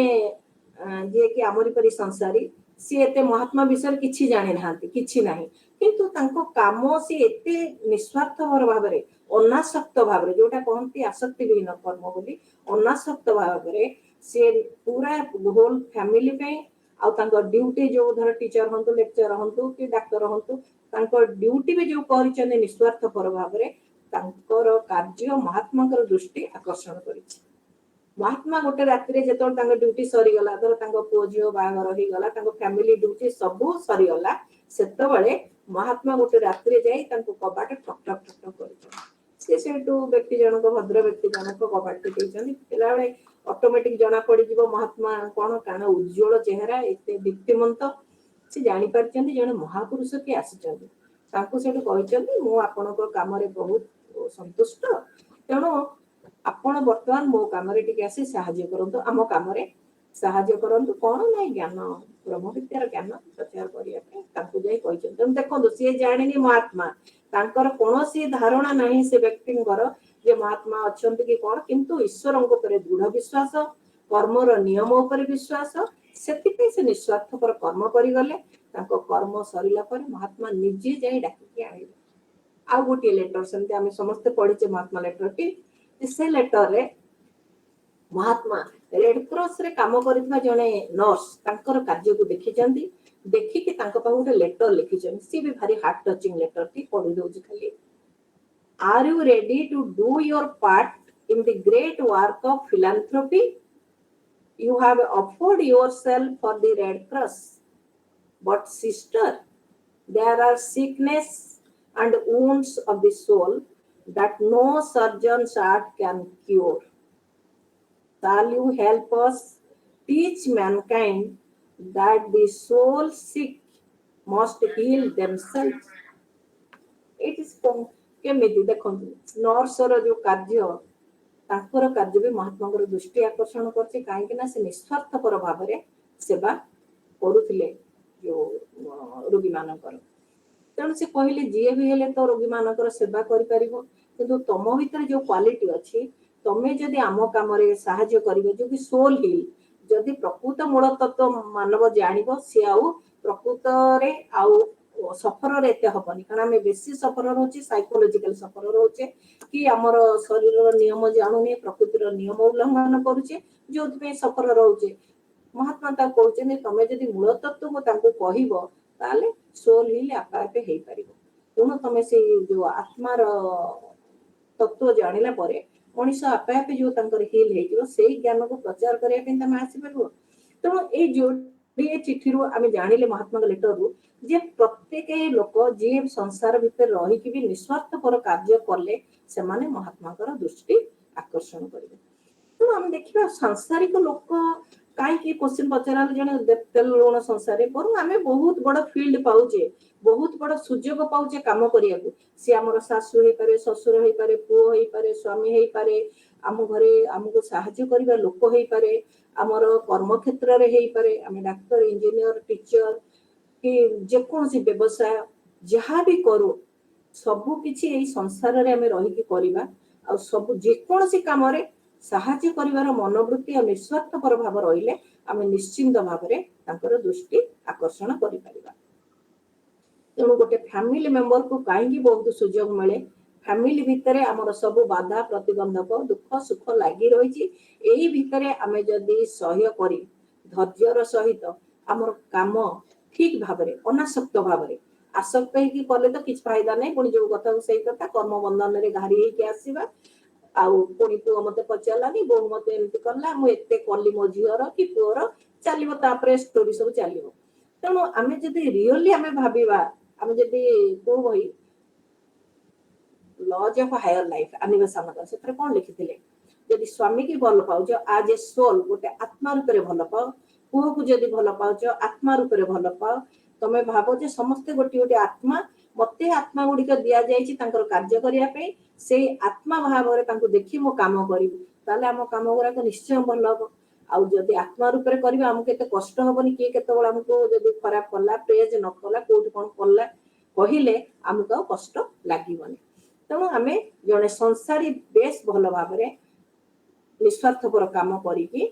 ଯିଏକି ଆମରି ପରି ସଂସାରୀ, ସିଏ ଏତେ ମହାତ୍ମା ବିଷୟରେ କିଛି ଜାଣିନାହାନ୍ତି, କିଛି ନାହିଁ, କିନ୍ତୁ ତାଙ୍କ କାମ ସିଏ ଏତେ ନିସ୍ୱାର୍ଥପର ଭାବରେ, ଅନାସକ୍ତ ଭାବରେ, ଯୋଉଟା କହନ୍ତି ଆସକ୍ତି ବିହୀନ କର୍ମ ବୋଲି, ଅନାସକ୍ତ ଭାବରେ ସିଏ ପୁରା ହୋଲ ଫ୍ୟାମିଲି ପାଇଁ, ଆଉ ତାଙ୍କ ଡ୍ୟୁଟି ଯୋଉ ଧର ଟିଚର ହୁଅନ୍ତୁ, ଲେକ୍ଚର ହୁଅନ୍ତୁ କି ଡାକ୍ତର ହୁଅନ୍ତୁ, ତାଙ୍କ ଡ୍ୟୁଟି ବି ଯୋଉ କରିଛନ୍ତି ନିସ୍ୱାର୍ଥପର ଭାବରେ, ତାଙ୍କର କାର୍ଯ୍ୟ ମହାତ୍ମାଙ୍କର ଦୃଷ୍ଟି ଆକର୍ଷଣ କରିଛି। ମହାତ୍ମା ଗୋଟେ ରାତିରେ ଯେତେବେଳେ ତାଙ୍କ ଡ୍ୟୁଟି ସରିଗଲା, ଧର ତାଙ୍କ ପୁଅ ଝିଅ ବାହାଘର ହେଇଗଲା, ତାଙ୍କ ଫ୍ୟାମିଲି ଡ୍ୟୁଟି ସବୁ ସରିଗଲା, ସେତେବେଳେ ମହାତ୍ମା ଗୋଟେ ରାତିରେ ଯାଇ ତାଙ୍କୁ କବାଟ ଠକ୍ ଠକ୍ ଠକ୍ ଠକ୍ କରିଛନ୍ତି। ସେ ସେଇଠୁ ବ୍ୟକ୍ତି ଜଣକ, ଭଦ୍ର ବ୍ୟକ୍ତି ଜଣକ କବାଟ ଦେଇଛନ୍ତି। ପିଲାବେଳେ ଅଟୋମେଟିକ ଜଣା ପଡିଯିବ ମହାତ୍ମା କଣ, କାରଣ ଉଜ୍ଜ୍ୱଳ ଚେହେରା, ଏତେ ଦୀପ୍ତିମନ୍ତ, ସେ ଜାଣିପାରିଛନ୍ତି ଜଣେ ମହାପୁରୁଷ କିଏ ଆସିଛନ୍ତି। ତାଙ୍କୁ ସେଠୁ କହିଛନ୍ତି, ମୁଁ ଆପଣଙ୍କ କାମରେ ବହୁତ ସନ୍ତୁଷ୍ଟ, ତେଣୁ ଆପଣ ବର୍ତ୍ତମାନ ମୋ କାମରେ ଟିକେ ଆସି ସାହାଯ୍ୟ କରନ୍ତୁ, ଆମ କାମରେ ସାହାଯ୍ୟ କରନ୍ତୁ। କଣ ନାଇଁ ଜ୍ଞାନ, ବ୍ରହ୍ମବିଦ୍ୟାର ଜ୍ଞାନ ପ୍ରଚାର କରିବା ପାଇଁ ତାଙ୍କୁ ଯାଇ କହିଛନ୍ତି। ତେଣୁ ଦେଖନ୍ତୁ, ସିଏ ଜାଣିନି ମହାତ୍ମା, ତାଙ୍କର କୌଣସି ଧାରଣା ନାହିଁ ସେ ବ୍ୟକ୍ତିଙ୍କର ଯେ ମହାତ୍ମା ଅଛନ୍ତି କି କଣ, କିନ୍ତୁ ଈଶ୍ୱରଙ୍କ ଉପରେ ଦୃଢ ବିଶ୍ୱାସ, କର୍ମର ନିୟମ ଉପରେ ବିଶ୍ୱାସ, ସେଥିପାଇଁ ସେ ନିସ୍ୱାର୍ଥପର କର୍ମ କରିଗଲେ। ତାଙ୍କ କର୍ମ ସରିଲା ପରେ ମହାତ୍ମା ନିଜେ ଯାଇ ଡାକିକି ଆଣିଲେ। ଆଉ ଗୋଟିଏ ଲେଟର ସେମିତି ଆମେ ସମସ୍ତେ ପଢିଛେ ମହାତ୍ମା ଲେଟରଟି। ସେ ଲେଟରରେ ମହାତ୍ମା ରେଡ କ୍ରସରେ କାମ କରିଥିବା ଜଣେ ନର୍ସ ତାଙ୍କର କାର୍ଯ୍ୟକୁ ଦେଖିଛନ୍ତି, ଦେଖିକି ତାଙ୍କ ପାଖକୁ ଗୋଟେ ଲେଟର ଲେଖିଛନ୍ତି। ସିଏ ବି ଭାରି ହାର୍ଟ ଟଚିଂ ଲେଟରଟି, ପଢି ଦଉଛି ଖାଲି। Are you ready to do your part in the great work of philanthropy? You have offered yourself for the Red Cross. But sister, there are sickness and wounds of the soul that no surgeon's art can cure. Shall you help us teach mankind that the soul sick must heal themselves? It is କେମିତି ଦେଖନ୍ତୁ, ନର୍ସର ଯୋଉ କାର୍ଯ୍ୟ, ତାଙ୍କର କାର୍ଯ୍ୟ ବି ମହାତ୍ମାଙ୍କର ଦୃଷ୍ଟି ଆକର୍ଷଣ କରିଛି। କାହିଁକି ନା ସେ ନିସ୍ୱାର୍ଥପର ଭାବରେ ସେବା କରୁଥିଲେ ଯୋଉ ରୋଗୀ ମାନଙ୍କର। ତେଣୁ ସେ କହିଲେ, ଯିଏ ବି ହେଲେ ତ ରୋଗୀ ମାନଙ୍କର ସେବା କରିପାରିବ, କିନ୍ତୁ ତମ ଭିତରେ ଯୋଉ କ୍ୱାଲିଟି ଅଛି, ତମେ ଯଦି ଆମ କାମରେ ସାହାଯ୍ୟ କରିବେ, ଯୋଉ ସୋଲ ହିଲ୍, ଯଦି ପ୍ରକୃତ ମୂଳ ତତ୍ତ୍ୱ ମାନବ ଜାଣିବ, ସିଏ ଆଉ ପ୍ରକୃତରେ ଆଉ ସଫରରେ ଏତେ ହବନି। କାରଣ ଆମେ ବେଶୀ ସଫର ରହୁଛି ସାଇକୋଲୋଜିକାଲ ସଫର ରହୁଛେ, କି ଆମର ଶରୀରର ନିୟମ ଜାଣୁନି, ପ୍ରକୃତିର ନିୟମ ଉଲ୍ଲଂଘନ କରୁଛେ, ଯୋଉଥିପାଇଁ ସଫର ରହୁଛେ। ମହାତ୍ମା ତାକୁ କହୁଛନ୍ତି, ତମେ ଯଦି ମୂଳ ତତ୍ତ୍ୱକୁ ତାଙ୍କୁ କହିବ, ତାହେଲେ ସୋଲ ହିଲ୍ ଆପେ ଆପେ ହେଇପାରିବ। ତେଣୁ ତମେ ସେଇ ଯୋଉ ଆତ୍ମାର ତତ୍ତ୍ୱ ଜାଣିଲା ପରେ ମଣିଷ ଆପେ ଆପେ ଯୋଉ ତାଙ୍କର ହିଲ୍ ହେଇଯିବ, ସେଇ ଜ୍ଞାନକୁ ପ୍ରଚାର କରିବା ପାଇଁ ତମେ ଆସିପାରିବ। ତେଣୁ ଏଇ ଯୋଡ଼ିଏ ଚିଠିରୁ ଆମେ ଜାଣିଲେ ମହାତ୍ମାଙ୍କ ଲେଟରରୁ, ଯେ ପ୍ରତ୍ୟେକ ଲୋକ ଯିଏ ସଂସାର ଭିତରେ ରହିକି ବି ନିସ୍ୱାର୍ଥପର କାର୍ଯ୍ୟ କଲେ, ସେମାନେ ମହାତ୍ମାଙ୍କର ଦୃଷ୍ଟି ଆକର୍ଷଣ କରିବେ। ତେଣୁ ଆମେ ଦେଖିବା ସାଂସାରିକ ଲୋକ କାହିଁକି କ୍ୱେଶ୍ଚିନ୍ ପଚାରିଲେ ଜଣେ ତେଲ ଲୁଣ ସଂସାରେ ବରଂ ଆମେ ବହୁତ ବଡ ଫିଲ୍ଡ ପାଉଛେ, ବହୁତ ବଡ ସୁଯୋଗ ପାଉଛେ କାମ କରିବାକୁ। ସିଏ ଆମର ଶାଶୁ ହେଇପାରେ, ଶ୍ୱଶୁର ହେଇପାରେ, ପୁଅ ହେଇପାରେ, ସ୍ୱାମୀ ହେଇପାରେ, ଆମ ଘରେ ଆମକୁ ସାହାଯ୍ୟ କରିବା ଲୋକ ହେଇପାରେ, ଆମର କର୍ମକ୍ଷେତ୍ରରେ ହେଇପାରେ, ଆମେ ଡାକ୍ତର, ଇଞ୍ଜିନିୟର, ଟିଚର କି ଯେକୌଣସି ବ୍ୟବସାୟ ଯାହା ବି କରୁ ସବୁ କିଛି ଏଇ ସଂସାରରେ ଆମେ ରହିକି କରିବା। ଆଉ ସବୁ ଯେକୌଣସି କାମରେ ସାହାଯ୍ୟ କରିବାର ମନୋବୃତ୍ତି ଆଉ ନିଃସ୍ୱାର୍ଥପର ଭାବ ରହିଲେ ଆମେ ନିଶ୍ଚିନ୍ତ ଭାବରେ ତାଙ୍କର ଦୃଷ୍ଟି ଆକର୍ଷଣ କରିପାରିବା। ତେଣୁ ଗୋଟେ ଫ୍ୟାମିଲି ମେମ୍ବରକୁ କାହିଁକି ବହୁତ ସୁଯୋଗ ମିଳେ, ଫ୍ୟାମିଲି ଭିତରେ ଆମର ସବୁ ବାଧା ପ୍ରତିବନ୍ଧକ ଦୁଃଖ ସୁଖ ଲାଗି ରହିଛି। ଏଇ ଭିତରେ ଆମେ ଯଦି ସହ୍ୟ କରି ଧୈର୍ଯ୍ୟର ସହିତ ଆମର କାମ ଠିକ ଭାବରେ ଅନାସକ୍ତ ଭାବରେ, ଆସକ୍ତ ହେଇକି କଲେ ତ କିଛି ଫାଇଦା ନାହିଁ, ପୁଣି ଯୋଉ କଥା ସେଇ କଥା କର୍ମ ବନ୍ଧନରେ ଘାରି ହେଇକି ଆସିବା। ଆଉ ପୁଣି ପୁଅ ମତେ ପଚାରିଲାନି, ବୋଉ ମତେ ଏମିତି କଲା, ମୁଁ ଏତେ କଲି ମୋ ଝିଅର କି ପୁଅର, ଚାଲିବ ତାପରେ ଷ୍ଟୋରି ସବୁ ଚାଲିବ। ତେଣୁ ଆମେ ଯଦି ରିଅଲି ଆମେ ଭାବିବା, ଆମେ ଯଦି କୋଉ ବହି ଲଜ୍ ଅଫ୍ ହାୟର ଲାଇଫ ଆନିବେଶନର ସେଥିରେ କଣ ଲେଖିଥିଲେ, ଯଦି ସ୍ୱାମୀ କି ଭଲ ପାଉଛ ଆଜ ଏ ସୋଲ ଗୋଟେ ଆତ୍ମା ରୂପରେ ଭଲ ପାଅ, ପୁଅକୁ ଯଦି ଭଲ ପାଉଛ ଆତ୍ମା ରୂପରେ ଭଲ ପାଅ। ତମେ ଭାବ ଯେ ସମସ୍ତେ ଗୋଟିଏ ଗୋଟେ ଆତ୍ମା, ମତେ ଆତ୍ମା ଗୁଡିକ ଦିଆଯାଇଛି ତାଙ୍କର କାର୍ଯ୍ୟ କରିବା ପାଇଁ, ସେଇ ଆତ୍ମା ଭାବରେ ତାଙ୍କୁ ଦେଖି ମୁଁ କାମ କରିବି, ତାହେଲେ ଆମ କାମ ଗୁଡାକ ନିଶ୍ଚୟ ଭଲ ହବ। ଆଉ ଯଦି ଆତ୍ମା ରୂପରେ କରିବା ଆମକୁ ଏତେ କଷ୍ଟ ହବନି, କିଏ କେତେବେଳେ ଆମକୁ ଯଦି ଖରାପ କଲା, ପ୍ରେଜ ନ କଲା, କୋଉଠି କଣ କଲା କହିଲେ ଆମକୁ ଆଉ କଷ୍ଟ ଲାଗିବନି। ତେଣୁ ଆମେ ଜଣେ ସଂସାରୀ ବେଶ ଭଲ ଭାବରେ ନିଃସ୍ୱାର୍ଥପର କାମ କରିକି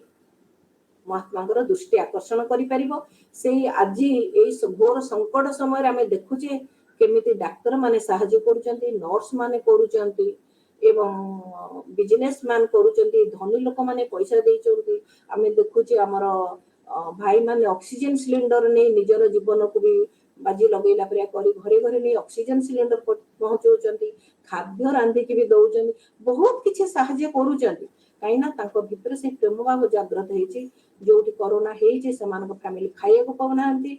ମହାତ୍ମାଙ୍କର ଦୃଷ୍ଟି ଆକର୍ଷଣ କରିପାରିବ। ସେଇ ଆଜି ଏଇ ଘୋର ସଙ୍କଟ ସମୟରେ ଆମେ ଦେଖୁଛେ କେମିତି ଡାକ୍ତର ମାନେ ସାହାଯ୍ୟ କରୁଛନ୍ତି, ନର୍ସ ମାନେ କରୁଛନ୍ତି ଏବଂ ବିଜନେସ ମ୍ୟାନ କରୁଛନ୍ତି, ଧନୀ ଲୋକମାନେ ପଇସା ଦେଇଛନ୍ତି। ଆମେ ଦେଖୁଛେ ଆମର ଭାଇ ମାନେ ଅକ୍ସିଜେନ ସିଲିଣ୍ଡର ନେଇ ନିଜର ଜୀବନକୁ ବି ବାଜି ଲଗେଇଲା ପରିଆ କରି ଘରେ ଘରେ ନେଇ ଅକ୍ସିଜେନ ସିଲିଣ୍ଡର ପହଞ୍ଚଉଛନ୍ତି, ଖାଦ୍ୟ ରାନ୍ଧିକି ବି ଦଉଛନ୍ତି, ବହୁତ କିଛି ସାହାଯ୍ୟ କରୁଛନ୍ତି। କାହିଁକି ନା ତାଙ୍କ ଭିତରେ ସେଇ ପ୍ରେମ ଭାବ ଜାଗ୍ରତ ହେଇଛି। ଯୋଉଠି କରୋନା ହେଇଛି ସେମାନଙ୍କ ଫ୍ୟାମିଲି ଖାଇବାକୁ ପାଉନାହାନ୍ତି,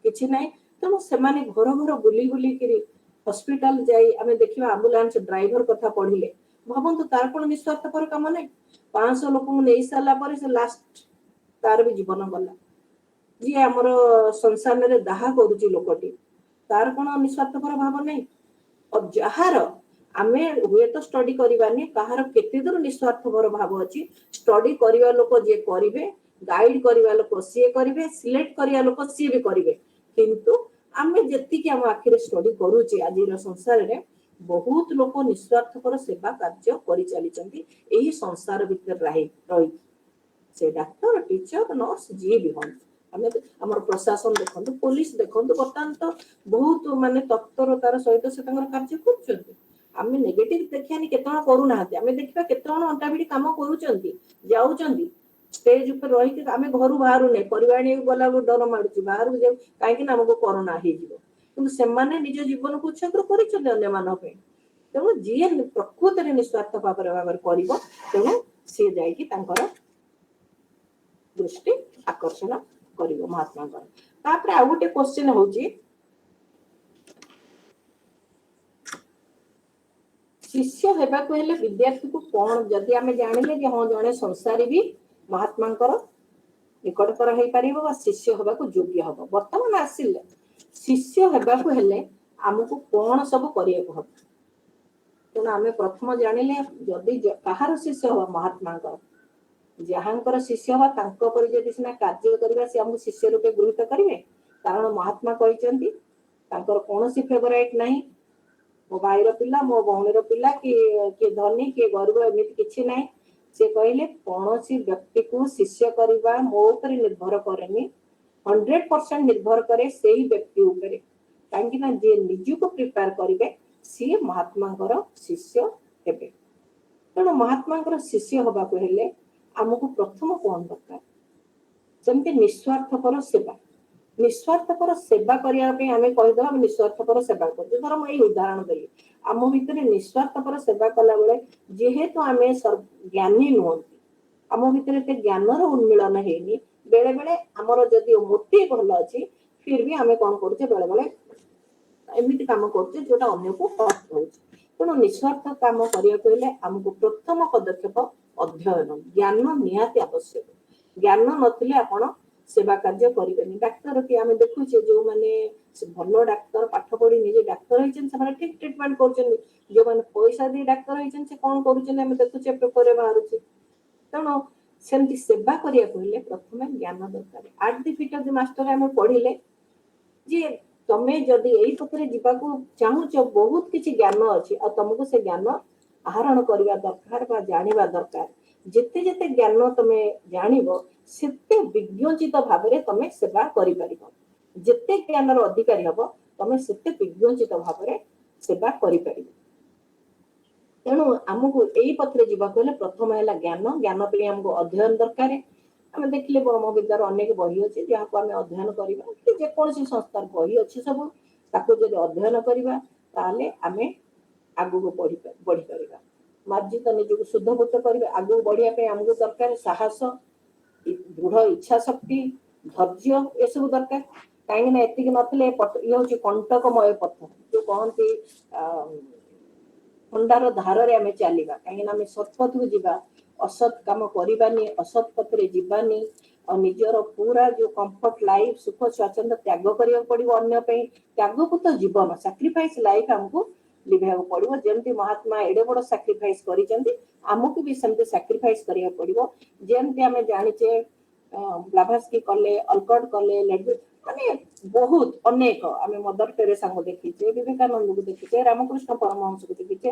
କିଛି ନାହିଁ। ତେଣୁ ସେମାନେ ଘର ଘର ବୁଲି ବୁଲିକିରି ହସ୍ପିଟାଲ ଯାଇ ଆମେ ଦେଖିବା ଆମ୍ବୁଲାନ୍ସ ଡ୍ରାଇଭର କଥା ପଢିଲେ ଭାବନ୍ତୁ ତାର କଣ ନିଃସ୍ୱାର୍ଥପର କାମ ନାହିଁ। 500 ଲୋକଙ୍କୁ ନେଇ ସାରିଲା ପରେ ସେ ଲାଷ୍ଟ ତାର ବି ଜୀବନ ଗଲା। ଯିଏ ଆମର ସଂସାରରେ ଦାହା କରୁଛି ଲୋକଟି, ତାର କଣ ନିଃସ୍ୱାର୍ଥପର ଭାବ ନାହିଁ। ଆଉ ଯାହାର ଆମେ ହୁଏତ ଷ୍ଟଡି କରିବାନି କାହାର କେତେ ଦୂର ନିଃସ୍ୱାର୍ଥପର ଭାବ ଅଛି, ଷ୍ଟଡି କରିବା ଲୋକ ଯିଏ କରିବେ, ଗାଇଡ କରିବା ଲୋକ ସିଏ କରିବେ, ସିଲେକ୍ଟ କରିବା ଲୋକ ସିଏ ବି କରିବେ। କିନ୍ତୁ ଆମେ ଯେତିକି ଆମ ଆଖିରେ ଷ୍ଟଡି କରୁଛେ ଆଜିର ସଂସାରରେ ବହୁତ ଲୋକ ନିଃସ୍ୱାର୍ଥପର ସେବା କାର୍ଯ୍ୟ କରିଚାଲିଛନ୍ତି ଏହି ସଂସାର ଭିତରେ ରହି। ସେ ଡାକ୍ତର, ଟିଚର, ନର୍ସ ଯିଏ ବି ହୁଅନ୍ତୁ, ଆମେ ଆମର ପ୍ରଶାସନ ଦେଖନ୍ତୁ, ପୋଲିସ ଦେଖନ୍ତୁ, ବର୍ତ୍ତମାନ ତ ବହୁତ ମାନେ ତତ୍ପରତାର ସହିତ ସେ ତାଙ୍କର କାର୍ଯ୍ୟ କରୁଛନ୍ତି। ଆମେ ନେଗେଟିଭ ଦେଖିବାନି କେତେ ଜଣ କରୁନାହାନ୍ତି, ଆମେ ଦେଖିବା କେତେ ଜଣ ଅଣ୍ଟା ଭିଡି କାମ କରୁଛନ୍ତି, ଯାଉଛନ୍ତି ଷ୍ଟେଜ ଉପରେ ରହିକି। ଆମେ ଘରୁ ବାହାରୁନେ, ପରିବା ଆଣିବାକୁ ଗଲା ଡର ମାଡୁଛି, ବାହାରକୁ ଯାଉ କାହିଁକି ନା ଆମକୁ କରୋନା ହେଇଯିବ, କିନ୍ତୁ ସେମାନେ ନିଜ ଜୀବନକୁ ଉତ୍ସର୍ଗ କରିଛନ୍ତି ଅନ୍ୟମାନଙ୍କ ପାଇଁ। ତେଣୁ ଯିଏ ପ୍ରକୃତରେ ନିଃସ୍ୱାର୍ଥ ଭାବରେ କରିବ, ତେଣୁ ସିଏ ଯାଇକି ତାଙ୍କର ଦୃଷ୍ଟି ଆକର୍ଷଣ କରିବ ମହାତ୍ମାଙ୍କର। ତାପରେ ଆଉ ଗୋଟେ କ୍ୱେଶ୍ଚିନ୍ ହଉଛି, ଶିଷ୍ୟ ହେବାକୁ ହେଲେ ବିଦ୍ୟାର୍ଥୀକୁ କଣ, ଯଦି ଆମେ ଜାଣିଲେ ଯେ ହଁ ଜଣେ ସଂସାରୀ ବି ମହାତ୍ମାଙ୍କର ନିକଟତର ହେଇପାରିବ ବା ଶିଷ୍ୟ ହେବାକୁ ଯୋଗ୍ୟ ହବ, ବର୍ତ୍ତମାନ ଆସିଲେ ଶିଷ୍ୟ ହେବାକୁ ହେଲେ ଆମକୁ କଣ ସବୁ କରିବାକୁ ହବ। ତେଣୁ ଆମେ ପ୍ରଥମ ଜାଣିଲେ ଯଦି କାହାର ଶିଷ୍ୟ ହବ, ମହାତ୍ମାଙ୍କର। ଯାହାଙ୍କର ଶିଷ୍ୟ ହବା ତାଙ୍କ ଉପରେ ଯଦି ସିନା କାର୍ଯ୍ୟ କରିବା ସେ ଆମକୁ ଶିଷ୍ୟ ରୂପେ ଗୃହୀତ କରିବେ, କାରଣ ମହାତ୍ମା କହିଛନ୍ତି ତାଙ୍କର କୌଣସି ଫେଭରାଇଟ ନାହିଁ। ମୋ ଭାଇର ପିଲା, ମୋ ଭଉଣୀର ପିଲା, କିଏ ଧନୀ କିଏ ଗରିବ ଏମିତି କିଛି ନାହିଁ। ସେ କହିଲେ କୌଣସି ବ୍ୟକ୍ତିକୁ ଶିଷ୍ୟ କରିବା ମୋ ଉପରେ ନିର୍ଭର କରେନି, 100% ନିର୍ଭର କରେ ସେଇ ବ୍ୟକ୍ତି ଉପରେ। କାହିଁକି ନା ଯିଏ ନିଜକୁ ପ୍ରିପେୟାର କରିବେ ସିଏ ମହାତ୍ମାଙ୍କର ଶିଷ୍ୟ ହେବେ। ତେଣୁ ମହାତ୍ମାଙ୍କର ଶିଷ୍ୟ ହବାକୁ ହେଲେ ଆମକୁ ପ୍ରଥମ କଣ ଦରକାର, ଯେମିତି ନିଃସ୍ୱାର୍ଥପର ସେବା। ନିଃସ୍ୱାର୍ଥପର ସେବା କରିବା ପାଇଁ ଆମେ କହିଦେବା ଆମେ ନିଃସ୍ୱାର୍ଥପର ସେବା କରୁଛୁ। ଧର ମୁଁ ଏଇ ଉଦାହରଣ ଦେଲି, ଆମ ଭିତରେ ନିଃସ୍ୱାର୍ଥପର ସେବା କଲା ବେଳେ ଯେହେତୁ ଆମେ ଜ୍ଞାନୀ ନୁହନ୍ତି, ଆମ ଭିତରେ ଏତେ ଜ୍ଞାନର ଉନ୍ମିଳନ ହେଇନି, ବେଳେ ବେଳେ ଆମର ଯଦି ମୋଟିଭ ଭଲ ଅଛି ଫିର ବି ଆମେ କଣ କରୁଛେ, ବେଳେ ବେଳେ ଏମିତି କାମ କରୁଛେ ଯୋଉଟା ଅନ୍ୟକୁ ହର୍ଟ ହଉଛି। ତେଣୁ ନିଃସ୍ୱାର୍ଥ କାମ କରିବାକୁ ହେଲେ ଆମକୁ ପ୍ରଥମ ପଦକ୍ଷେପ अध्ययन ज्ञान निहाती आवश्यक ज्ञान नथिले आपण सेवा कार्य करें डाक्तर कि आम देखुचे जो मैंने भल डाक्तर पाठ पढ़ी निजे डाक्तर होती ठीक ट्रिटमेंट कर जो मैंने पैसा दी डाक्तर होती कौन करें देखुचे पेपर बाहर तेणु सेमती सेवा करिया कहले प्रथमे ज्ञान दरकार eight the feet of the master आम पढ़िले जे तमे जदि एई पथरे जीवाकू चाहूच बहुत किछि ज्ञान अछि आ तुमको से ज्ञान आहरण करबा दरकार बा जानिबा दरकार जेते जेते ज्ञान तमे जानिबो सेते विज्ञचित भाबरे तमे सेवा करि परिबो जेते ज्ञानर अधिकारी हबो तमे सेते विज्ञचित भाबरे सेवा करि परिबो तेणु आमको यही पथरे जीवा कहले प्रथम है ज्ञान ज्ञान पे हमको अध्ययन दरकार आम देखिले ब्रह्म विद्यार अनेक बही अच्छे जहाँ को आम अध्ययन करवा कि जेकोसी संस्थार बही अच्छी सब ताको जब अध्ययन करवा ताले आमे आगु को बढ़ी पारिबा मार्जित निजको शुद्धभूत करवा आगु बढ़िया पे हमको दरकार साहस दृढ़ इच्छा शक्ति धैर्य ये सब दरकार कहीं एतिक नथिले ये हूँ कंटकमय पथ जो कहती अंडार धारे आम चलवा कहीं सत्पथ को जीवा असत काम करवानी असत पथरे जीवानी और निजर पूरा जो कंफर्ट लाइफ सुख स्वाच्छंद त्याग करिया पड़ो अन्य त्याग को तो जीवन सैक्रिफाइस लाइफ हमको लिभा पड़ो जमती महात्मा एडे बड़ सैक्रिफाइस करमको भी सेमती सैक्रिफाइस करिया पड़ो जमती आम जाचे ब्लाभास्की कले अल्कट कले माने बहुत अनेक आम मदर टेरेसा को देखीचे विवेकानंद को देखीचे रामकृष्ण परमहंस को देखीचे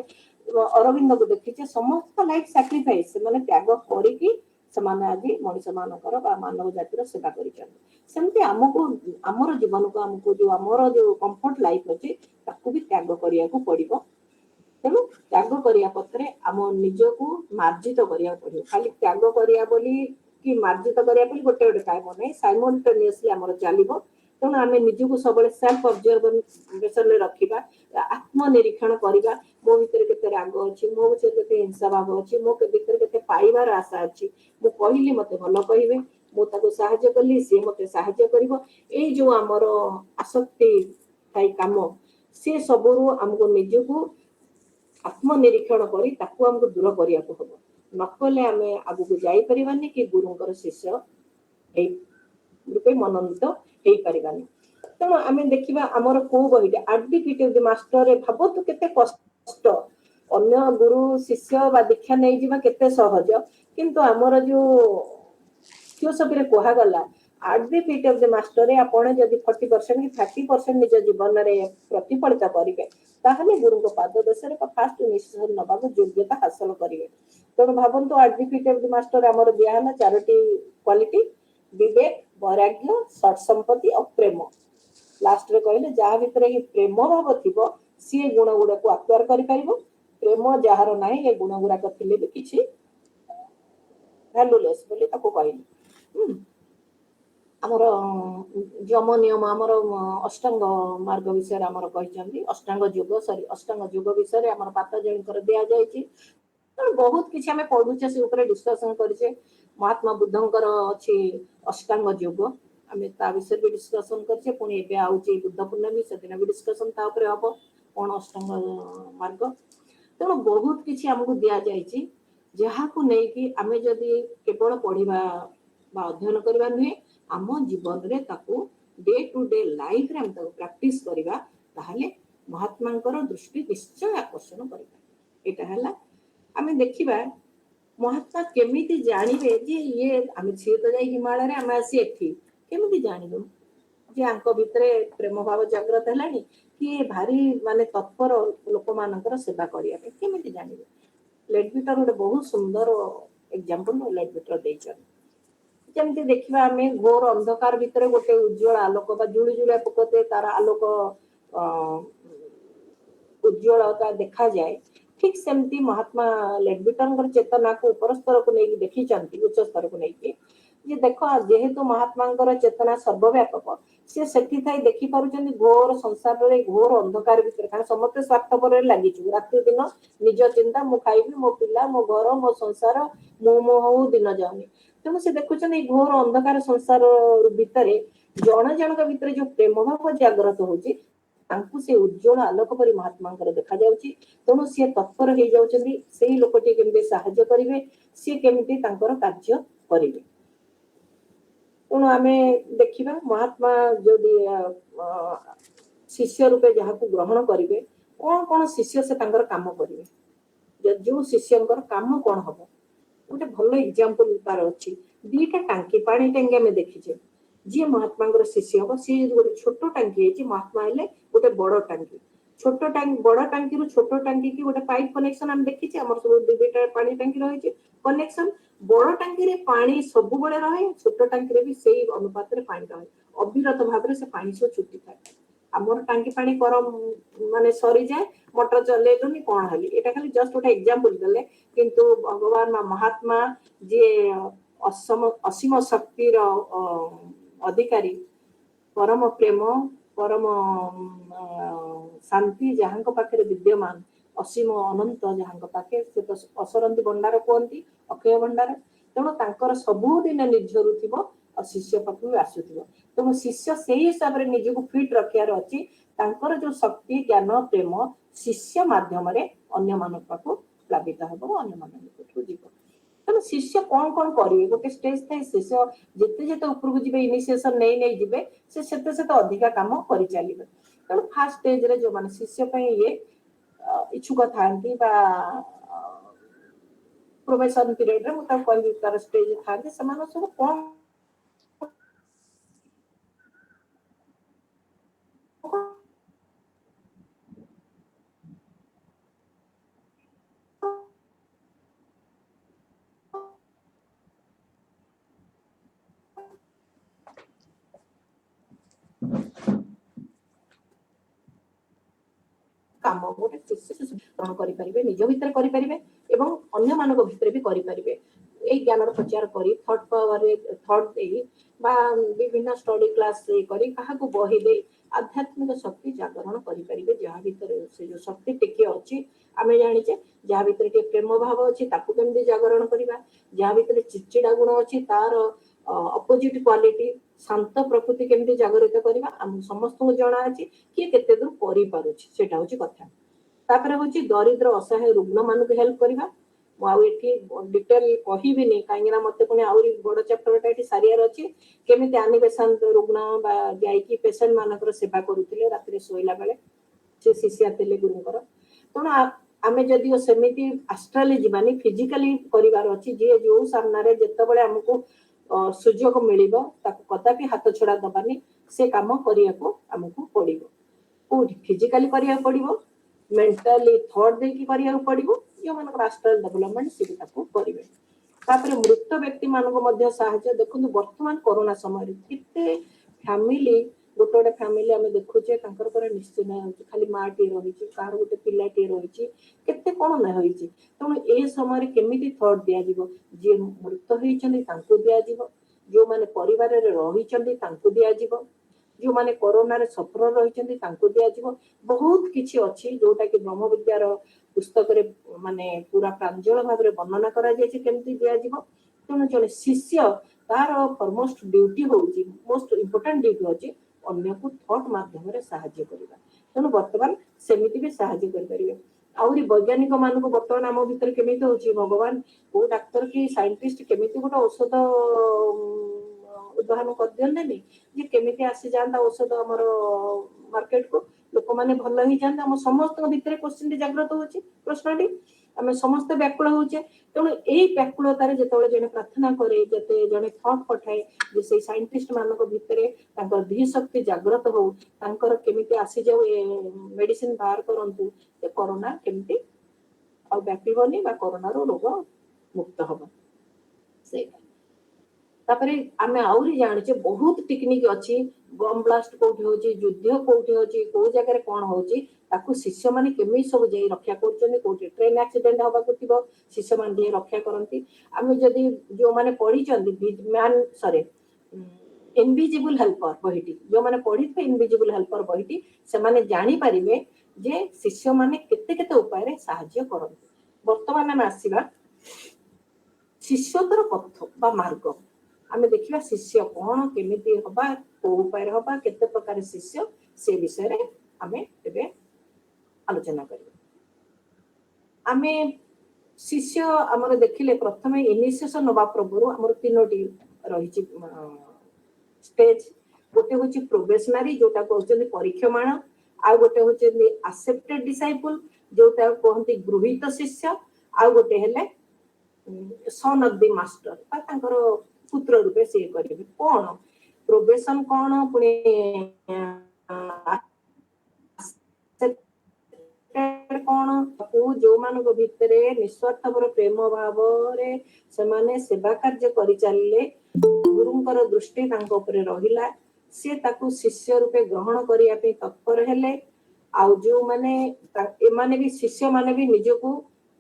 अरविंद को देखीचे समस्त लाइफ सैक्रिफाइस माने त्याग करिकी समाने आज मनुष्य मानकर मानव जातिर सेवा करमती आमको आमर जीवन को आमको जो आमर जो कंफर्ट लाइफ अच्छे ताकू भी त्याग करिया को पड़िबो तेणु त्याग करिया पत्रे आम निजको मार्जित करिया पड़िबो खाली त्याग करिया बोली कि मार्जित करिया बोली गोटे गोटे काम नहीं साइमल्टेनियसली आमर चलिबो तेणु आम निजको सब सेल्फ ऑब्जर्वेशन रखिबा आत्मनिरीक्षण करवा मो भीतर केते राग अच्छी मो भीतर केते हिंसा भाव अच्छी मो भीतर केते पाइबार आशा अच्छी मु कहली मते भल कहबे मु ताको सहाय्य कली सी मते सहाय्य करिवो ए जो आमर आसक्ति थाई काम से सबरु हमको निजको आत्मनिरीक्षण करी ताको हमको दूर करिया को हबो नकले आम आगु को जाई परिबानी कि गुरुंकर शिष्य ए रूपे मनोनीत हेई परिबानी तेणु आम देखा आमर कौ बहीटा at the feet of the master भाव तो केते कष्ट अन्य गुरु शिष्य बा दीक्षा नहीं जीवा केते सहज किंतु आमर जो थियोसॉफी रे कहा गला eight the feet of the master आपण जदि 40% कि 30% निज जीवन रे प्रतिफलित करिवे ताहले गुरु को पाद दशरे फास्ट निश्चय नबा को योग्यता हासिल करिवे तेणु भावंतु at the feet of the master आमर दिया है चारोटी क्वालिटी विवेक वैराग्य सत संपत्ति और प्रेम लास्ट रे कहले जहाँ भितर ही प्रेम भाव थिबो सी गुण गुड़ा को आत्वार करि परिबो प्रेम जहार नाही ये गुण गुड़ाक थिले भी किछि वैल्यूलेस बोली ताको कहले आमर यम नियम आमर अष्टांग मार्ग विषय आमर कहिसंती अष्टांग योग सॉरी अष्टांग योग विषय आमर पातंजलि कर दिया जायछि बहुत किछि हमें पढुचे से ऊपर डिस्कशन करिसे महात्मा बुद्धंकर अछि अष्टांग योग आमे ता विषय भी डिस्कशन करछे पुनी एबे आउची बुद्ध पूर्णिमा से दिन भी डिस्कशन ता ऊपर हबो कोन अष्टांग मार्ग तेणु बहुत किछि हमको दिया जायछि जहा को नै कि आमे जदी केवल पढिबा बा अध्ययन करबा नै आम जीवन रे ताको डे टू डे लाइफ रे हम ताको प्रैक्टिस करबा ताहले महात्मांकर दृष्टि निश्चय आकर्षण करबा एटा हला आमे देखिबा महात्मा केमिति जानिबे जे ये आमे छी तो जाई हिमालय रे आमे आसी एठी केमिति जानिबो जे आंको भितरे प्रेम भाव जागृत हलानी कि भारी माने तत्पर लोक मानकर सेवा करिया पे केमिति जानिबे लेडबिटर गोटे बहुत सुंदर एग्जांपल लेडबिटर देछन जमती देखिबा आमे घोर अंधकार भितरे गोटे उज्जवल आलोक बा जुळी जुळा पकते तार आलोक उज्जवलता देखा जाए ठीक सेमती महात्मा लेडबिटर चेतना को ऊपर स्तर को नहीं देखी उच्च स्तर को नहीं जे देखो जेहेतु महात्मा चेतना सर्वव्यापक सी सेठी थाई देखी पारुचंदी घोर संसार रे घोर अंधकार भितर कारण समस्त स्वार्थपर लागि छु राति दिन निज चिंता मु खाइबी मो पिला मो घर मो संसार मो हो दिन जाउनी तेणु से देखुचंदी घोर अंधकार संसार भितर जन जनक भितर जो प्रेम भाव जागृत होची ତାଙ୍କୁ ସେ ଉଜ୍ଜଳ ଆଲୋକ ପରି ମହାତ୍ମାଙ୍କର ଦେଖାଯାଉଛି। ତେଣୁ ସିଏ ତତ୍ପର ହେଇଯାଉଛନ୍ତି ସେଇ ଲୋକଟି କେମିତି ସାହାଯ୍ୟ କରିବେ, ସିଏ କେମିତି ତାଙ୍କର କାର୍ଯ୍ୟ କରିବେ। ତେଣୁ ଆମେ ଦେଖିବା ମହାତ୍ମା ଯଦି ଶିଷ୍ୟ ରୂପେ ଯାହାକୁ ଗ୍ରହଣ କରିବେ, କଣ କଣ ଶିଷ୍ୟ ସେ ତାଙ୍କର କାମ କରିବେ, ଯୋଉ ଶିଷ୍ୟଙ୍କର କାମ କଣ ହବ। ଗୋଟେ ଭଲ ଏକ୍ଜାମ୍ପଲ ତାର ଅଛି। ଦିଟା ଟାଙ୍କି, ପାଣି ଟାଙ୍କି ଆମେ ଦେଖିଛେ। ଯିଏ ମହାତ୍ମାଙ୍କର ଶିଷ୍ୟ ହବ ସିଏ ଯଦି ଗୋଟେ ଛୋଟ ଟାଙ୍କି ହେଇଛି, ମହାତ୍ମା ହେଲେ ଗୋଟେ ବଡ ଟାଙ୍କି। ଛୋଟ ଟାଙ୍କି, ବଡ ଟାଙ୍କିରୁ ଛୋଟ ଟାଙ୍କି କି ଗୋଟେ ପାଇପ୍ କନେକ୍ସନ ଆମେ ଦେଖିଛେ। ଆମର ସବୁ ଦୁଇଟା ପାଣି ଟାଙ୍କି ରହିଛି କନେକ୍ସନ। ବଡ ଟାଙ୍କିରେ ପାଣି ସବୁବେଳେ ରହେ, ଛୋଟ ଟାଙ୍କିରେ ବି ସେଇ ଅନୁପାତରେ ପାଣି ରହେ। ଅବିରତ ଭାବରେ ସେ ପାଣି ସବୁ ଛୁଟିଥାଏ। ଆମର ଟାଙ୍କି ପାଣି ମାନେ ସରିଯାଏ, ମଟର ଚଲେଇଲୁନି କଣ ହେଲି। ଏଇଟା ଖାଲି ଜଷ୍ଟ ଗୋଟେ ଏକ୍ଜାମ୍ପଲ ଦେଲେ। କିନ୍ତୁ ଭଗବାନ ମହାତ୍ମା ଯିଏ ଅସୀମ ଶକ୍ତିର ଅଧିକାରୀ, ପରମ ପ୍ରେମ, ପରମ ଶାନ୍ତି ଯାହାଙ୍କ ପାଖରେ ବିଦ୍ୟମାନ, ଅସୀମ ଅନନ୍ତ ଯାହାଙ୍କ ପାଖେ, ସେ ତ ଅସରନ୍ତି ଭଣ୍ଡାର କୁହନ୍ତି, ଅକ୍ଷୟ ଭଣ୍ଡାର। ତେଣୁ ତାଙ୍କର ସବୁଦିନ ନିର୍ଝରୁ ଥିବ ଆଉ ଶିଷ୍ୟ ପାଖକୁ ଆସୁଥିବ। ତେଣୁ ଶିଷ୍ୟ ସେଇ ହିସାବରେ ନିଜକୁ ଫିଟ୍ ରଖିବାର ଅଛି। ତାଙ୍କର ଯୋଉ ଶକ୍ତି, ଜ୍ଞାନ, ପ୍ରେମ ଶିଷ୍ୟ ମାଧ୍ୟମରେ ଅନ୍ୟମାନଙ୍କ ପାଖକୁ ପ୍ଲାବିତ ହେବ, ଅନ୍ୟମାନଙ୍କ ପାଖକୁ ଯିବ। ତେଣୁ ଶିଷ୍ୟ କଣ କଣ କରିବେ, ଗୋଟେ ଷ୍ଟେଜ ଥାଏ। ଶିଷ୍ୟ ଯେତେ ଯେତେ ଉପରକୁ ଯିବେ, ଇନିସିଏସନ ନେଇ ଯିବେ, ସେ ସେତେ ସେତେ ଅଧିକା କାମ କରିଚାଲିବେ। ତେଣୁ ଫାର୍ଷ୍ଟ ଷ୍ଟେଜରେ ଯୋଉମାନେ ଶିଷ୍ୟ ପାଇଁ ଇଚ୍ଛୁକ ଥାନ୍ତି ବା ପ୍ରୋବେସନ ପିରିୟଡରେ ମୁଁ ତାକୁ କହିବି ତାର ଷ୍ଟେଜ ଥାନ୍ତି, ସେମାନେ ସବୁ କଣ କାମ ଗୋଟେ ଗ୍ରହଣ କରିପାରିବେ, ନିଜ ଭିତରେ କରିପାରିବେ ଏବଂ ଅନ୍ୟମାନଙ୍କ ଭିତରେ ବି କରିପାରିବେ। ଏଇ ଜ୍ଞାନର ପ୍ରଚାର କରି ଥଟ୍ ଦେଇ ବା ବିଭିନ୍ନ ଷ୍ଟଡି କ୍ଲାସ କରି କାହାକୁ ବହି ଦେଇ ଆଧ୍ୟାତ୍ମିକ ଶକ୍ତି ଜାଗରଣ କରିପାରିବେ। ଯାହା ଭିତରେ ସେ ଯୋଉ ଶକ୍ତି ଟିକେ ଅଛି, ଆମେ ଜାଣିଛେ ଯାହା ଭିତରେ ଟିକେ ପ୍ରେମ ଭାବ ଅଛି ତାକୁ କେମିତି ଜାଗରଣ କରିବା, ଯାହା ଭିତରେ ଚିଚିଡା ଗୁଣ ଅଛି ତାର ଅପୋଜିଟ କ୍ୱାଲିଟି ଶାନ୍ତ ପ୍ରକୃତି କେମିତି ଜାଗରିତ କରିବା, ଆମ ସମସ୍ତଙ୍କୁ ଜଣା ଅଛି କିଏ କେତେ ଦୂର କରିପାରୁଛି, ସେଇଟା ହଉଛି କଥା। ତାପରେ ହଉଛି ଦରିଦ୍ର ଅସହାୟ ରୁଗ୍ଣ ମାନଙ୍କୁ ହେଲ୍ପ କରିବା। ମୁଁ ଆଉ ଏଠି ଡିଟେଲ କହିବିନି, କାହିଁକି ନା ମତେ ପୁଣି ଆହୁରି ବଡ ଚାପ୍ଟରଟା ଏଠି ସାରିବାର ଅଛି। କେମିତି ଆନିବେଶାନ୍ତ ରୁଗ୍ଣ ବା ଯାଇକି ପେସେଣ୍ଟ ମାନଙ୍କର ସେବା କରୁଥିଲେ ରାତିରେ ଶୋଇଲା ବେଳେ, ସେ ଶିଷ୍ୟା ଥିଲେ ଗୁରୁଙ୍କର। ତେଣୁ ଆମେ ଯଦିଓ ସେମିତି ଆଷ୍ଟ୍ରାଲି ଯିବାନି, ଫିଜିକାଲି କରିବାର ଅଛି। ଯିଏ ଯୋଉ ସାମ୍ନାରେ ଯେତେବେଳେ ଆମକୁ ସୁଯୋଗ ମିଳିବ ତାକୁ କଦାପି ହାତ ଛଡା ଦବାନି, ସେ କାମ କରିବାକୁ ଆମକୁ ପଡିବ। କୋଉଠି ଫିଜିକାଲି କରିବାକୁ ପଡିବ, ମେଣ୍ଟାଲି ଥଟ୍ ଦେଇକି କରିବାକୁ ପଡିବ। ଯୋଉମାନଙ୍କର ଆଷ୍ଟ୍ରାଲ ଡେଭଲପମେଣ୍ଟ ସେ ବି ତାକୁ କରିବେ। ତାପରେ ମୃତ ବ୍ୟକ୍ତି ମାନଙ୍କୁ ମଧ୍ୟ ସାହାଯ୍ୟ। ଦେଖନ୍ତୁ ବର୍ତ୍ତମାନ କରୋନା ସମୟରେ କେତେ ଫ୍ୟାମିଲି, ଗୋଟେ ଗୋଟେ ଫ୍ୟାମିଲି ଆମେ ଦେଖୁଛେ ତାଙ୍କର ପୁରା ନିଶ୍ଚିନ୍ତ ହେଉଛି, ଖାଲି ମାଟିଏ ରହିଛି, କାହାର ଗୋଟେ ପିଲାଟିଏ ରହିଛି, କେତେ କଣ ନା ହେଇଛି। ତେଣୁ ଏ ସମୟରେ କେମିତି ଥଟ୍ ଦିଆଯିବ, ଯିଏ ମୃତ ହେଇଛନ୍ତି ତାଙ୍କୁ ଦିଆଯିବ, ଯୋଉମାନେ ପରିବାରରେ ରହିଛନ୍ତି ତାଙ୍କୁ ଦିଆଯିବ, ଯୋଉମାନେ କରୋନାରେ ସଫର ରହିଛନ୍ତି ତାଙ୍କୁ ଦିଆଯିବ। ବହୁତ କିଛି ଅଛି ଯୋଉଟା କି ବ୍ରହ୍ମ ବିଦ୍ୟାର ପୁସ୍ତକରେ ମାନେ ପୁରା ପ୍ରାଞ୍ଜଳ ଭାବରେ ବର୍ଣ୍ଣନା କରାଯାଇଛି କେମିତି ଦିଆଯିବ। ତେଣୁ ଜଣେ ଶିଷ୍ୟ ତାର ଫରମୋଷ୍ଟ ଡ୍ୟୁଟି ହଉଛି, ମୋଷ୍ଟ ଇମ୍ପୋର୍ଟାଣ୍ଟ ଡ୍ୟୁଟି ହଉଛି ଅନ୍ୟକୁ ଥଟ୍ ମାଧ୍ୟମରେ ସାହାଯ୍ୟ କରିବା। ତେଣୁ ବର୍ତ୍ତମାନ ସେମିତି ବି ସାହାଯ୍ୟ କରିପାରିବେ। ଆହୁରି ବୈଜ୍ଞାନିକ ମାନଙ୍କୁ ବର୍ତ୍ତମାନ ଆମ ଭିତରେ କେମିତି ହଉଛି, ଭଗବାନ କୋଉ ଡାକ୍ତର କି ସାଇଣ୍ଟିଷ୍ଟ କେମିତି ଗୋଟେ ଔଷଧ ଉଦ୍ଭାବନ କରିଦିଅନ୍ତେନି, ଯେ କେମିତି ଆସିଯାଆନ୍ତା ଔଷଧ ଆମର ମାର୍କେଟକୁ, ଲୋକମାନେ ଭଲ ହେଇଯାଆନ୍ତେ। ଆମ ସମସ୍ତଙ୍କ ଭିତରେ କୋଶ୍ଚିନ୍ଟି ଜାଗ୍ରତ ହଉଛି, ପ୍ରଶ୍ନଟି ଆମେ ସମସ୍ତେ ବ୍ୟାକୁଳ ହଉଛେ। ତେଣୁ ଏଇ ବ୍ୟାକୁଳତାରେ ଯେତେବେଳେ ଜଣେ ପ୍ରାର୍ଥନା କରେ, ଯେତେ ଜଣେ ଥଟ୍ ପଠାଏ ଯେ ସେଇ ସାଇଣ୍ଟିଷ୍ଟ ମାନଙ୍କ ଭିତରେ ତାଙ୍କର ଧୀ ଶକ୍ତି ଜାଗ୍ରତ ହଉ, ତାଙ୍କର କେମିତି ଆସିଯାଉ ଏ ମେଡିସିନ ବାହାର କରନ୍ତୁ, ଯେ କରୋନା କେମିତି ଆଉ ବ୍ୟାପିବନି ବା କରୋନାରୁ ରୋଗ ମୁକ୍ତ ହବ ସେଇଟା। ତାପରେ ଆମେ ଆହୁରି ଜାଣିଛେ ବହୁତ ଟେକ୍ନିକ ଅଛି, ବମ୍ ବ୍ଲାଷ୍ଟ କୋଉଠି ହଉଛି, ଯୁଦ୍ଧ କୋଉଠି ହଉଛି, କୋଉ ଜାଗାରେ କଣ ହଉଛି, ତାକୁ ଶିଷ୍ୟମାନେ କେମିତି ସବୁ ଯାଇ ରକ୍ଷା କରୁଛନ୍ତି। କୋଉଠି ଟ୍ରେନ ଆକ୍ସିଡେଣ୍ଟ ହବାକୁ ଥିବ, ଶିଷ୍ୟମାନେ ଯାଇ ରକ୍ଷା କରନ୍ତି। ଆମେ ଯଦି ଯୋଉମାନେ ପଢିଛନ୍ତି ଇନଭିଜିବୁଲ ହେଲ୍ପର ବହିଟି, ଯୋଉମାନେ ପଢିଥିବେ ଇନଭିଜିବୁଲ ହେଲ୍ପର ବହିଟି, ସେମାନେ ଜାଣିପାରିବେ ଯେ ଶିଷ୍ୟମାନେ କେତେ କେତେ ଉପାୟରେ ସାହାଯ୍ୟ କରନ୍ତି। ବର୍ତ୍ତମାନ ଆମେ ଆସିବା ଶିଷ୍ୟତର ପଥ ବା ମାର୍ଗ। ଆମେ ଦେଖିବା ଶିଷ୍ୟ କଣ, କେମିତି ହବା, କୋଉ ଉପାୟରେ ହବା, କେତେ ପ୍ରକାର ଶିଷ୍ୟ, ସେ ବିଷୟରେ आमे एबे आलोचना करिबा। आमे शिष्य आमर देखिले प्रथमे इनिशिएशन नवा प्रभु आमर तीनोटी रहिछि स्टेज। गोटे होछि प्रोबेशनरी जोटा कहउछन्ती परीक्षमाण, आ गोटे होछन्ती एक्सेप्टेड डिसाइपल जोटा कहंती गृहीत शिष्य, आ गोटे हेले सन ऑफ द मास्टर बा तांकर पुत्र रूपे से करिवे। कोन प्रोबेशन कोन पुनी कोन को जो मानको भितरे निस्वार्थपर प्रेम भाव रे समाने सेवा कार्य करि चालले, गुरुंकर दृष्टि तांक ऊपर रहिला, से ताकू शिष्य रूपे ग्रहण करिया पे तत्पर हेले। आ जो माने ए माने भी शिष्य माने भी निजको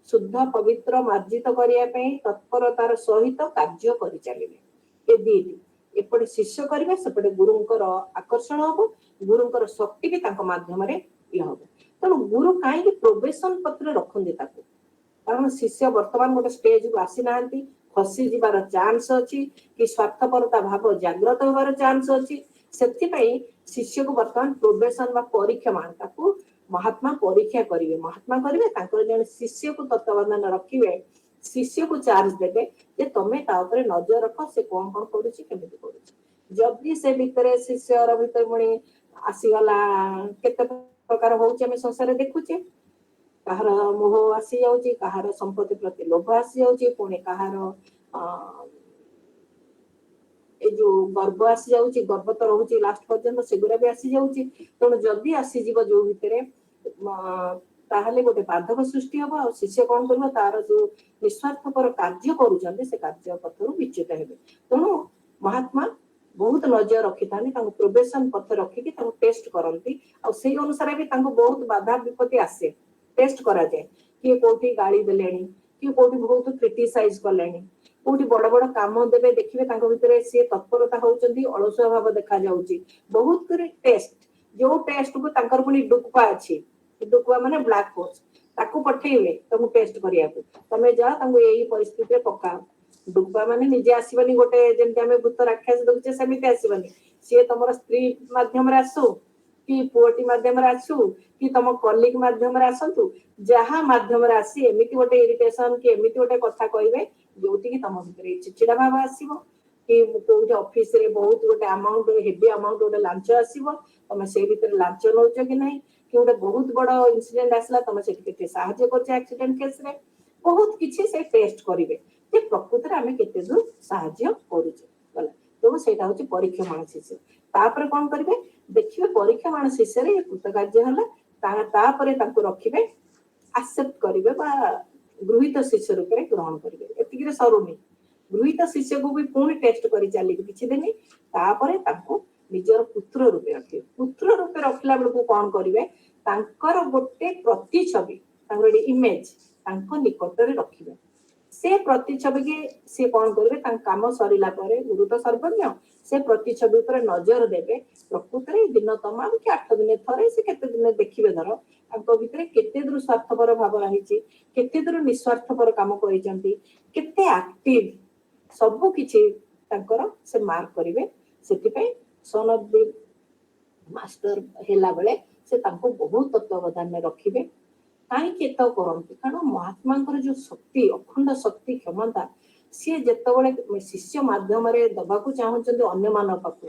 शुद्ध पवित्र मार्जित करिया पे तत्परतार सहित कार्य करि चालिबे। ए दी एपटे शिष्य करिवे, सेपटे गुरुंकर आकर्षण हबो, गुरुंकर शक्ति भी तांक माध्यम रे इ हबो। तेणु गुरु काहे प्रोबेशन पत्र रखंदे ताकू, कारण शिष्य वर्तमान गोटे स्टेज को आसी नांती, फसी जिबार चांस अछि कि स्वार्थपरता भाव जागृत होबार चांस अछि। सेति पई शिष्य को वर्तमान प्रोबेशन बा परीक्षा मान ताकू महात्मा परीक्षा करिवे। महात्मा करिवे तांकर जन शिष्य को तत्वबंधन रखिवे, शिष्य को चार्ज देबे जे तमे ता ऊपर नजर रख से कोन कोन करूची केमिति करूची। जब से भितरे शिष्य र भितर मणी आसी गला केते प्रकार होउची हम संसार देखुचे, कहार मोह आसी जाउची, कहार संपत्ति प्रति लोभ आसी जाउची, पुणी कहार ए जो गर्व आसी जाउची, गर्व तो रहउची लास्ट पर्यंत सेगुरा भी आसी जाउची। तेणु जदि आसी जीव जो भितरे ताहले गोटे बाधक सृष्टि हबो, आ शिष्य कोन करबो तार जो निस्वार्थपर कार्य करूचंते से कार्य पथरु विच्युत हेबे। तेणु महात्मा बहुत नजर रखिथानी, तांको प्रोबेशन पथ रखिकी तांको टेस्ट करंती, आ सेही अनुसार भी तांको बहुत बाधा विपत्ति आसे, टेस्ट करा जाए। कि कोठी गाली देलेनी, कि कोठी बहुत क्रिटिसाइज करलेनी, कोठी बड़ बड़ काम देबे देखिबे तांको भितरे से तत्परता होउचंती, अलसुआ भाव देखा जाउची। बहुत करे टेस्ट, जो टेस्ट को तांकर पुनी डुकपा अछि, डुकपा माने ब्लैक होल्स, ताकू पठेइले ताकू टेस्ट करिया को तमे जा तांको एही परिस्थिति रे पकाओ। डुकपा माने निजे आसीबनी, गोटे जेंति हमें भूत राक्षस देखुचे सेमिति आसीबनी, से तमर स्त्री माध्यम रे आसु कि पुओटी माध्यम रे आसु कि तम कलीग माध्यम रे आसंतु, जहा माध्यम रे आसी एमिति गोटे इरिटेशन कि एमिति गोटे कथा कहबे जोटी कि तम भितरे चिचिडा भाव आसीबो, कि कोउटे ऑफिस रे बहुत गोटे अमाउंट हेवी अमाउंट गोटे लांच आसीबो, तमे से भितरे लांच नउछ कि नहीं, कि गोटे बहुत बड़ इंसिडेंट आसला तमे सेठी केते सहाय्य करछ एक्सीडेंट केस रे, बहुत किछि से टेस्ट करिवे जे प्रकृति रे हमें केते दूर सहाय्य करूछे गला। तो सेटा होची परीक्षा मान शिष्य। तापर कोन करिवे देखिबे परीक्षा मान शिष्य रे कृतकार्य हला, तापर तांको रखिबे, एक्सेप्ट करिवे बा गृहीत शिष्य रूपे ग्रहण करिवे। एतिकी रे सरुनी, गृहीत शिष्य को भी पुणी टेस्ट करि चालिबे किछि दिनी, तापर तांको निजर पुत्र रूपे रखिबे। पुत्र रूपे रखला बेलको कोन करिवे तांकर गोटे प्रतिछवि, तांकर इमेज तांको निकट रे रखिबे। से प्रतिछवि के से कोन करिवे तां काम सरिला परे गुरु तो सर्वज्ञ, से प्रतिछवि पर नजर देबे। प्रकृति रे दिन तमाम कि 8 दिन थरे से केते दिन देखिबे धर तांको भितरे केते दूर स्वार्थपर भाव रहिछि, केते दूर निस्वार्थपर काम करिसंती, केते एक्टिव सब किछि तांकर से मार्क करिवे। सेति पई सन ऑफ द मास्टर हेला बेले से तांको बहुत तत्वबधान में रखिबे। काहे तो करंती कारण महात्मा जो शक्ति अखंड शक्ति क्षमता सी जेतबेले शिष्य माध्यम रे दबाकू चाहउचंती अन्य मानव पाखु,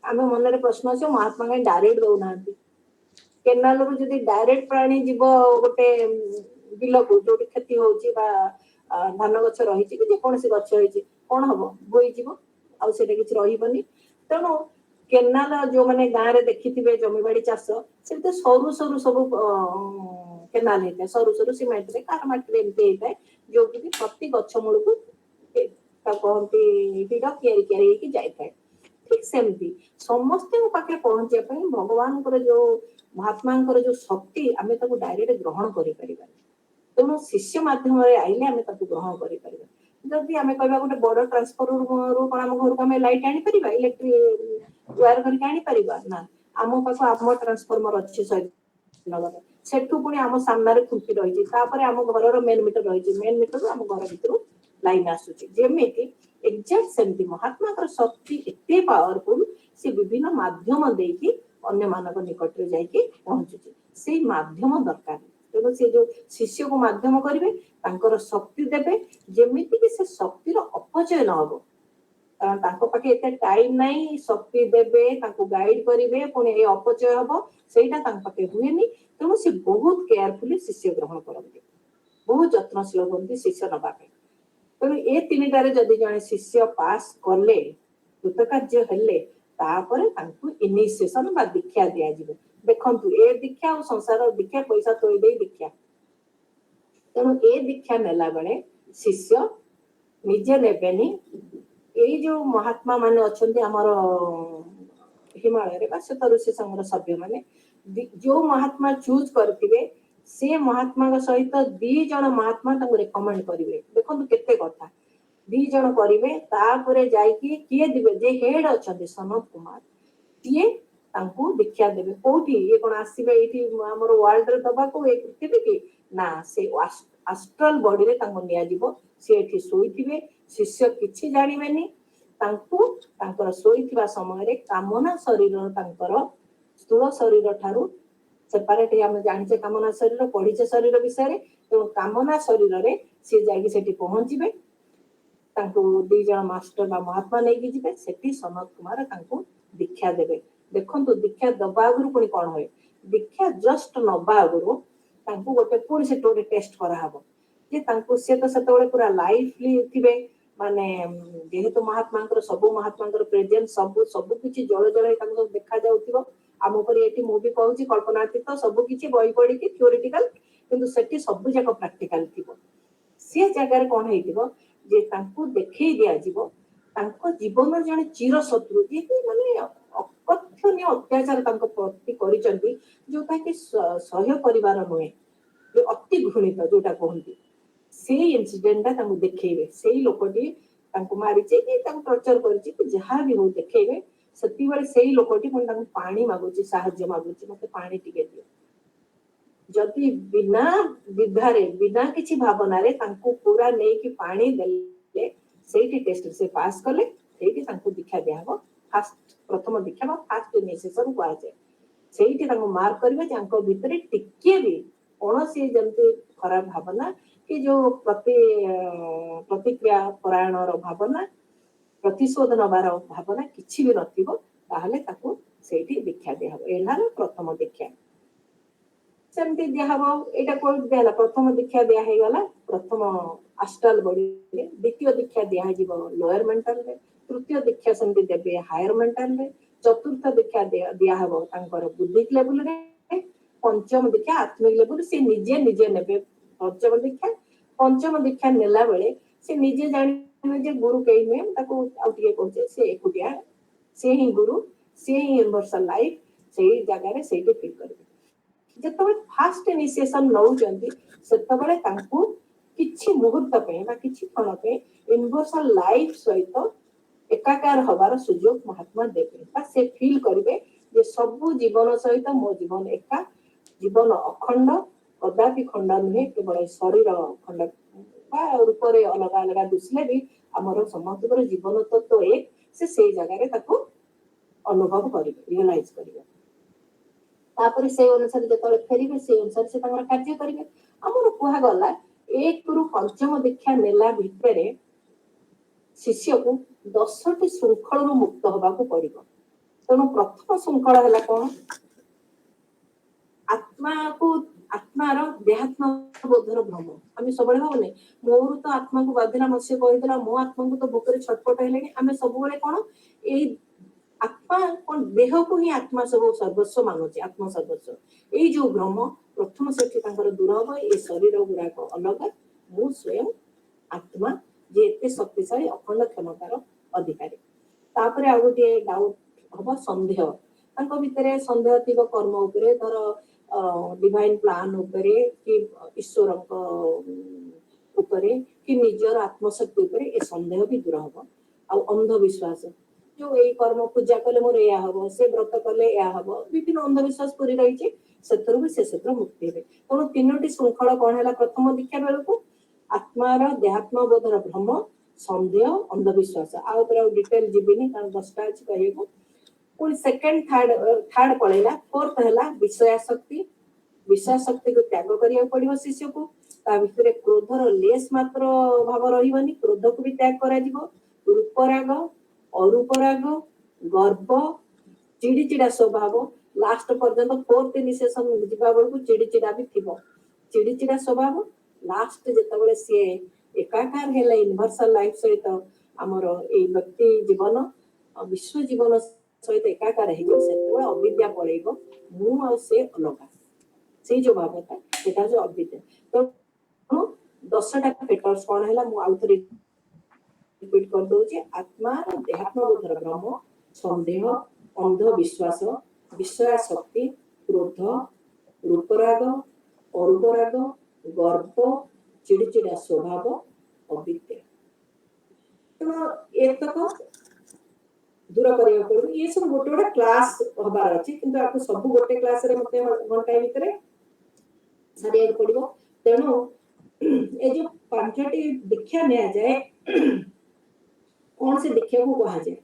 आमे मन रे प्रश्न अछि महात्मा के डायरेक्ट दउ नांती। केनाल रो जदी डायरेक्ट प्राणी जीव गोटे बिल को जोटी खेती होउची बा धान गछ रहिची कि जे कोनसी गछ होइची कोन हबो बोई जीव आ सेटा किछ रहिबनी। तेणु केनाल जो माने गाँ रे देखिथिबे जमीबाड़ी चाष से तो सरू सरू सब केनाल हेता सरू सरू सीमेंट रे कार माटी रे एमते हेता जो कि प्रति गछ मूल को ता कहंती हिड केरी केरी की जाय थाए। ठीक सेमती समस्त पाखे पहुंचे भगवान जो महात्मा जो शक्ति आमे ताको डायरेक्ट ग्रहण करि परिबा। तेणु शिष्य माध्यम रे आइले आमे ताको ग्रहण करि परिबा। जदि आमे कहबा गोटे बड़ ट्रांसफार्मर रो कोन हम घर को आमे लाइट आनी परिबा, इलेक्ट्रिक वायर करके आनी परिबा ना। आमो पाखो आम ट्रांसफार्मर अछि नगर सेठू पुणी आम सामने खुंटी रही आम घर मेन मीटर रही मेन मीटर आम घर भर लाइन आसूची जेमिति एक्जाक्ट सेमती महात्मा शक्ति एते पावरफुल से विभिन्न माध्यम देकी अन्य मानव निकट रे जाई के पहुंचुची से माध्यम दरकार तेणु से जो शिष्य को माध्यम करिवे तांकर शक्ति देबे जेमिति कि से शक्तिर अपचय न हो कारण तांको पाखे एते टाइम नाही शक्ति देबे तांको गाइड करिवे पुणी ए अपचय हबो सेटा तांको पाखे हुएनी तेणु से बहुत केयरफुली शिष्य ग्रहण करନ୍ତି बहुत जत्नशील होती शिष्य नबा तेणु ए तीनटारे जदि जने शिष्य पास कले कृतकार्य हेले तापर तांको इनिशिएशन बा दीक्षा दिया जिवो देखंतु ए दीक्षा और संसार दीक्षा पैसा तोई दे दीक्षा तेणु ए दीक्षा नेला बेले शिष्य निजे नेबेनी ए जो महात्मा माने अछंती हमर हिमालय रे बा सत ऋषि संघर सभ्य माने जो महात्मा चूज करथिबे से महात्मा सहित दी जन महात्मा तांको रेकमेंड करिवे देखंतु केते कथा दी जन करिवे तापरे जाई कि किए दिबे जे हेड अछंती सनत कुमार किए तांको दीक्षा देबे कोठी ये कोन आसीबे एठी हमर वर्ल्ड रे दबा को एक पृथ्वी की ना से एस्ट्रल बॉडी रे तांको निया जिवो से एठी सोइथिबे शिष्य किछि जानिबेनी तांको तांकर सोइथिबा समय रे कामना शरीर तांकर स्थूल शरीर ठारू सेपरेट हम जानिचे कामना शरीर पढ़िचे शरीर विषय तो कामना शरीर रे से जाई सेठी पहुंचीबे तांको दी जण मास्टर बा महात्मा नै कि जिबे सेठी सनत कुमार तांको दीक्षा देबे देखंतु दीक्षा दबा गुरु कोनी कोन होय दीक्षा जस्ट नबा गुरु तांको गोटे पूर्ण से टोरे टेस्ट करा हबो जे तांको से तो सेतबेले पूरा लाइफली थिबे माने जेहेतु महात्मांकर सब महात्मांकर प्रेजेंस सब किछि जळ जळ तांको देखा जाउथिबो आम ऊपर एटी मु भी कहूची कल्पनातीत सब किछि बही पढ़ी कि थियोरिटिकल किंतु सेठी सब जाक प्रैक्टिकल थिबो से जगह कोन हेतिबो जे तांको देखै दिया जिवो तांको जीवन जने चिर शत्रु जे कि माने अकथनीय अत्याचार तांको प्रति करिसंती जोटा कि सहय परिवार नहे जे अति घृणित जोटा कहंती से इंसिडेंट तांको देखैबे सेही लोकटी तांको मारिचे कि तांको टॉर्चर करछि कि जहां भी हो देखैबे सती बेले सेही लोकटी पण तांको पानी मागुची साहाय्य मागुची मते पानी टिके दियो जदि बिना विधारे बिना किछि भावना रे तांको पूरा नै कि पानी देले सेठी टेस्ट से पास कले सेठी तांको दीक्षा दियाबो फर्स्ट प्रथम दीक्षा बा फर्स्ट इनिशिएशन को आजे सेठी तांको मार्क करबे जांको भितरे टिके भी कोनोसी जंतु खराब भावना कि जो प्रतिक्रिया परायण रो भावना प्रतिशोध नबार भावना किछि भी नथिबो ताहले ताको सेठी दीक्षा दियाबो एलार प्रथम दीक्षा सेमती दियाहबो एटा कोड देला प्रथम दीक्षा दिया हे गला प्रथम एस्ट्रल बॉडी रे द्वितीय दीक्षा दिया हे जीवो लोअर मेंटल रे तृतीय दीक्षा सेमती देबे हायर मेंटल रे चतुर्थ दीक्षा दिया हबो तांकर बुद्धिक लेवल रे पंचम दीक्षा आत्मिक लेवल से निजे निजे नेबे पंचम दीक्षा नेला बेले से निजे जानि जे गुरु कई में ताको आउटिए कहचे से एकुटिया से ही गुरु से ही यूनिवर्सल लाइफ सेही जगह रे सेही फील करबे जतबे फास्ट इनिशिएशन नौ जंती सेतबे तांको किछि मुहूर्त पे बा किछि क्षण पे यूनिवर्सल लाइफ सहित एकाकार हबार सुयोग महात्मा देबे बा से फील करबे जे सब जीवन सहित मो जीवन एका जीवन अखंड कदापि खंड नुहे केवल शरीर खंड बा रूप रे अलग अलग दिसले भी हमर समस्त जीवन तत्व एक से जगह रे ताको अनुभव करिवे रियलाइज करिवे तापर से अनुसार जतले फेरिबे से अनुसार से तांगर कार्य करिवे हमर कुहा गला एक रु पंचम दीक्षा नेला भितरे शिष्य को 10टी श्रृंखल रु मुक्त होबा को पड़िबो तनो प्रथम श्रृंखल हला कोन आत्मार देहात्म बोधर भ्रम आम सब भावने मोर तो आत्मा को बाधिला मत्स्य कहीदेला मो आत्मा को तो भोकरे छटपट हेले आम सब कौन ये आत्मा कौन देह को ही आत्मा सब सर्वस्व मानुचे आत्मा सर्वस्व ये जो भ्रम प्रथम से दूर हम ये शरीर गुराक अलग मु स्वयं आत्मा जे एते शक्तिशाली अखंड क्षमतार अधिकारी तापर आ गोटे डाउट हम संदेह तांको भितरे संदेह थिबो कर्म उपरे धर डिवाइन प्लान उपरे कि ईश्वर उपरे कि निजर आत्मशक्ति उपरे ए संदेह भी दूर हम आ अंधविश्वास जो ए कर्म पूजा कले मोर या हबो से व्रत कले या हबो विभिन्न अंधविश्वास पूरी रही छे सेतरु भी से क्षेत्र मुक्ति हेबे कोन तीनोटी श्रृंखला कोन हला प्रथम दीक्षा बेलको आत्मार देहात्म बोधर भ्रम संदेह अंधविश्वास आ ऊपर डिटेल जिबिनी कारण 10टा अछि कहिबो पुणी सेकंड थर्ड पळेला फोर्थ हैला विषय शक्ति को त्याग करिया पड़िबो शिष्य को ता भितरे क्रोधर लेस मात्र भाव रहिबनी क्रोध को भी त्याग करा जिवो रूपराग अरूपराग गर्व चिड़चिड़ा स्वभाव लास्ट पर्यंत फोर्थ इनिशिएशन जिबा बेलू चिड़चिड़ा भी थिबो चिड़चिड़ा स्वभाव लास्ट जेतबेले सी एकाकार हेला यूनिवर्सल लाइफ सहित हमर ए व्यक्ति जीवन विश्व जीवन सहित एकाकार हेबो सेतबेले अविद्या पळेबो मु आ से अलगा से जो भावता सेटा जो अविद्या तो 10टा पेटर्स कोन हैला मु आउथरे रिपीट कर दो जे आत्मा देहात्म बोधर भ्रम संदेह अंध विश्वास विषय शक्ति क्रोध रूपराग अरूपराग गर्व चिड़चिड़ा स्वभाव अविद्या तो एतक दूर करिया पड़ो ये सब गोटे गोटे क्लास हबार अछि किंतु आपको सब गोटे क्लास रे मते घंटा भितरे सारिया पड़िबो तेनु ए जो पांचटी दीक्षा निया जाए कौन से दीक्षा को कहा जाए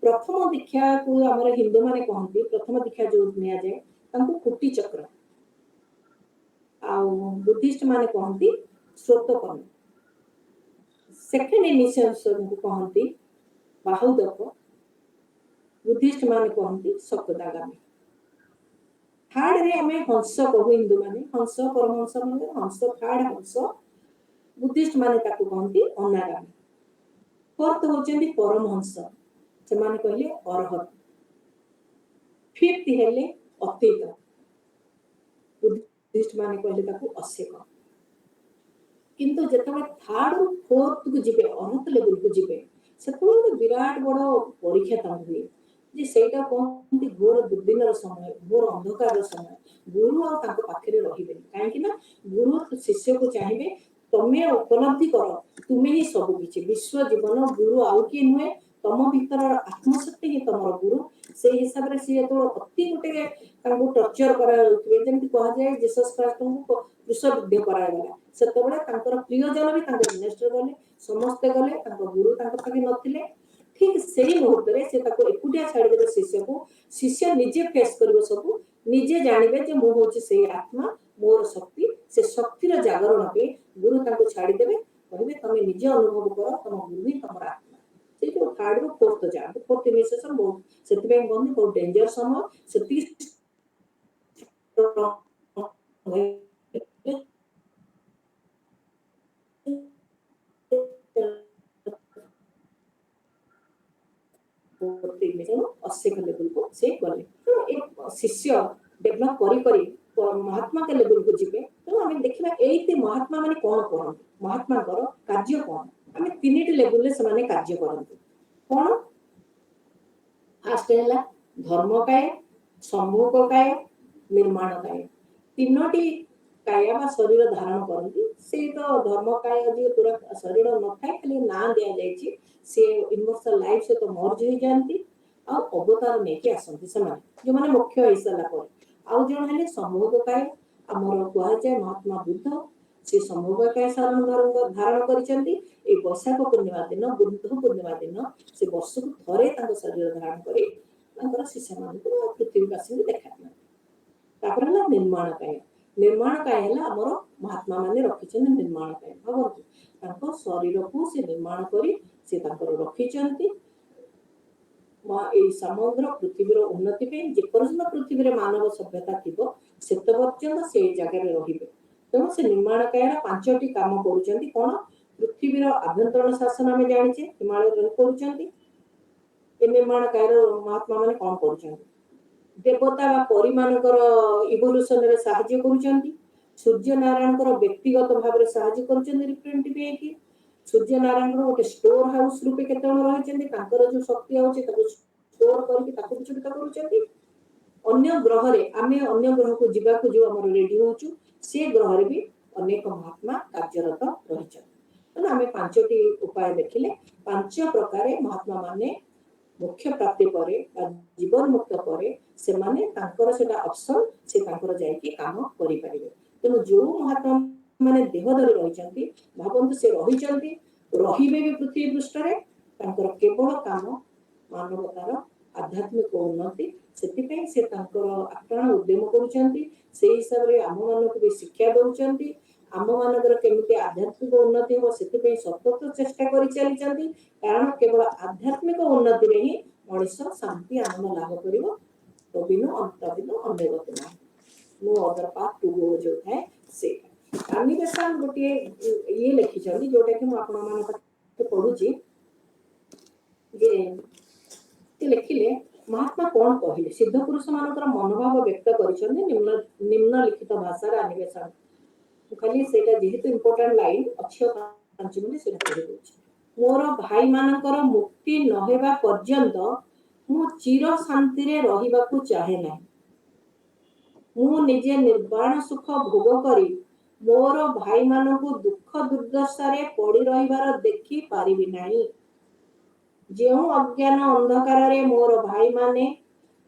प्रथम दीक्षा को हमर हिंदू माने कहंती प्रथम दीक्षा जो निया जाए तांको कुटी चक्र आ बुद्धिस्ट माने कहंती श्रोतकर्म सेकंड इनिशिएशन को कहंती बाहुदक बुद्धिस्ट माने कहंती सप्तदागामी थर्ड रे हमें हंस कहू हिंदू माने हंस परमहंस माने हंस थर्ड हंस बुद्धिस्ट माने ताको कहंती अनागामी फोर्थ होचंदी परमहंस से माने कहले अरहत फिफ्थ हेले अतीत बुद्धिस्ट माने कहले ताको असेक किंतु जेतबे थर्ड और फोर्थ को जिबे अनंत लेवल को जिबे सेतबे विराट बड़ परीक्षा ता हुए जे सेटा कोनती घोर दुर्दिनर समय घोर अंधकार समय गुरु और ताको पाखरे रहिबे काहे कि ना गुरु शिष्य को चाहिए तमे उपलब्धि कर तुमे ही सब किछि विश्व जीवन गुरु आउ कि नुहे तम भीतर आत्मशक्ति ही तमर गुरु से हिसाब रे से तो अति गोटे ताको टर्चर करा जेमति कहा जाए जीसस क्राइस्ट को क्रूसविद्ध करा गला सेतबेले तांकर प्रियजन भी तांकर मिनिस्टर गले समस्त गले तांकर गुरु तांकर पाखे नथिले ठीक सेही मुहूर्त रे से ताको एकुटिया छाड़ी देबे शिष्य को शिष्य निजे फेस करबो सब निजे जानिबे जे मो होची से आत्मा मोर शक्ति से शक्तिर जागरण पे गुरु ताको छाड़ी देबे कहबे तमे निजे अनुभव करो तम गुरु ही तमर आत्मा से जो थर्ड रो फोर्थ जा फोर्थ इनिशिएशन बहुत सेतबे बंदी बहुत डेंजर समय सेती असेक लेवल को से गले तो एक शिष्य डेवलप करी करी महात्मा के लेवल को जिबे तो हमें देखिबा एते महात्मा माने कोन कोन महात्मा कर कार्य कोन हमें तीनटी लेवल ले समाने कार्य करंती कोन फर्स्ट हैला धर्म काय संभोग काय निर्माण काय तीनटी काया बा शरीर धारण करंती से तो धर्म काय जे पूरा शरीर न थाए खाली ना दिया जायछि से यूनिवर्सल लाइफ से तो मर्ज हो जानती आ अवतार नेके आसंती समान जो माने मुख्य हिस्सा पर आउ जण हेले संभोग काय हमर कुआ जाय महात्मा बुद्ध से संभोग काय सारण धारण करिसंती ए वैशाख पूर्णिमा दिन बुद्ध पूर्णिमा दिन से वर्ष को थरे तांको शरीर धारण करी तांकर शिष्य मान को पृथ्वी वासी देखाना तापर ना निर्माण काय हला हमर महात्मा माने रखिछन निर्माण काय भगवती तांको शरीर को से निर्माण करी से तांकर रखिछंती ए समग्र पृथ्वीर उन्नति पे जे पर्यंत पृथ्वी रे मानव सभ्यता थिबो सेत पर्यंत से जगह रे रहिबे तेणु से निर्माण कायर पांचटी काम करूचंती कोन पृथ्वीर आभ्यंतरण शासन हमें जानिचे हिमालय रे करूचंती ए निर्माण कायर महात्मा माने कोन करूचंती देवता बा परिमानकर इवोल्यूशन रे सहाय्य करूचंती सूर्य नारायण कर व्यक्तिगत भाव रे सहाय्य करूचंती रिप्रेजेंटेटिव की सूर्य नारायण को गोटे स्टोर हाउस रूपे केते जण रहिचंती तांकर जो शक्ति होची ताको स्टोर करके ताको विचलित करूचंती अन्य ग्रह रे आमे अन्य ग्रह को जिबा को जो हमर रेडी होचु से ग्रह रे भी अनेक महात्मा कार्यरत रहिचंती तो आमे पांचटी उपाय देखिले पांच प्रकार महात्मा माने मुख्य प्राप्ति परे जीवन मुक्त परे से माने तांकर सेटा ऑप्शन से तांकर जाय के काम करि परिबे तेनु जो महात्मा माने देह धरि रहिचंती भावंत से रहिचंती रहिबे भी पृथ्वी पृष्ठ रे तांकर केवल काम मानवतार आध्यात्मिक उन्नति से से आप्राण उद्यम करुचंती से हिसाब रे आम मानक भी शिक्षा दउचंती आम मानकर केमिति आध्यात्मिक उन्नति हो से सतत चेष्टा करि चली कारण केवल आध्यात्मिक उन्नति रे ही मनुष्य शांति आनंद लाभ करिवो तो बिनु अंत बिनु अन्य गति ना no other path to go जो है से अन्वेषण गोटे ये लिखी जोटा कि आपण मान पढ़ुची जे लिखिले महात्मा कौन कहले सिद्ध पुरुष मानकर मनोभाव व्यक्त करिसंती निम्नलिखित भाषा अन्वेषण खाली सेटा जेहेतु इंपोर्टेंट लाइन अच्छे 5 मिनिट सेटा पढ़ि दोछि मोर भाई मानकर मुक्ति न हेबा पर्यंत मु चिर शांति रे रहिबाकू चाहे ना मु निजे निर्वाण सुख भोग करी मोर भाई मानकू दुख दुर्दशा रे पड़ी रहिबार देखि पारिबि नाही जो अज्ञान अंधकार रे मोर भाई माने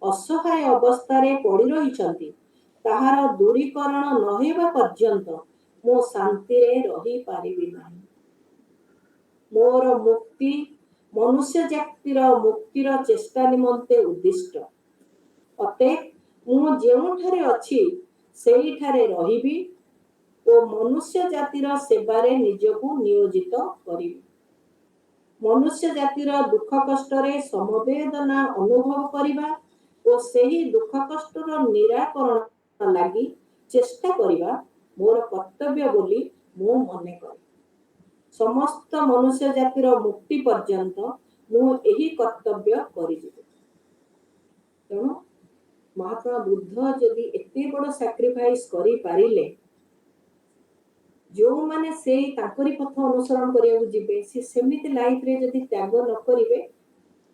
असहाय अवस्था रे पड़ी रहिछंती ताहार दूरीकरण न हेबा पर्यंत मो शांति रे रही पारिबि नाही मोर मुक्ति मनुष्य जातिर मुक्तिर चेष्टा निमंते उद्दिष्ट अते मु जेउठारे अछि सेहिठारे रहिबि ओ मनुष्य जातिर सेवारे निजको नियोजित करिबि मनुष्य जातिर दुख कष्ट रे समवेदना अनुभव करिबा ओ सेही दुख कष्टर निराकरण लागि चेष्टा करिबा मोर कर्तव्य बोली मो मने करे समस्त मनुष्य जातिर मुक्ति पर्यंत मु एही कर्तव्य करिजिबि तेणु महात्मा बुद्ध जदि एते बड़ सैक्रिफाइस करि पारिले जो माने से ताकरी पथ अनुसरण करिया जिबे से सेमिति लाइफ रे जदि त्याग न करिवे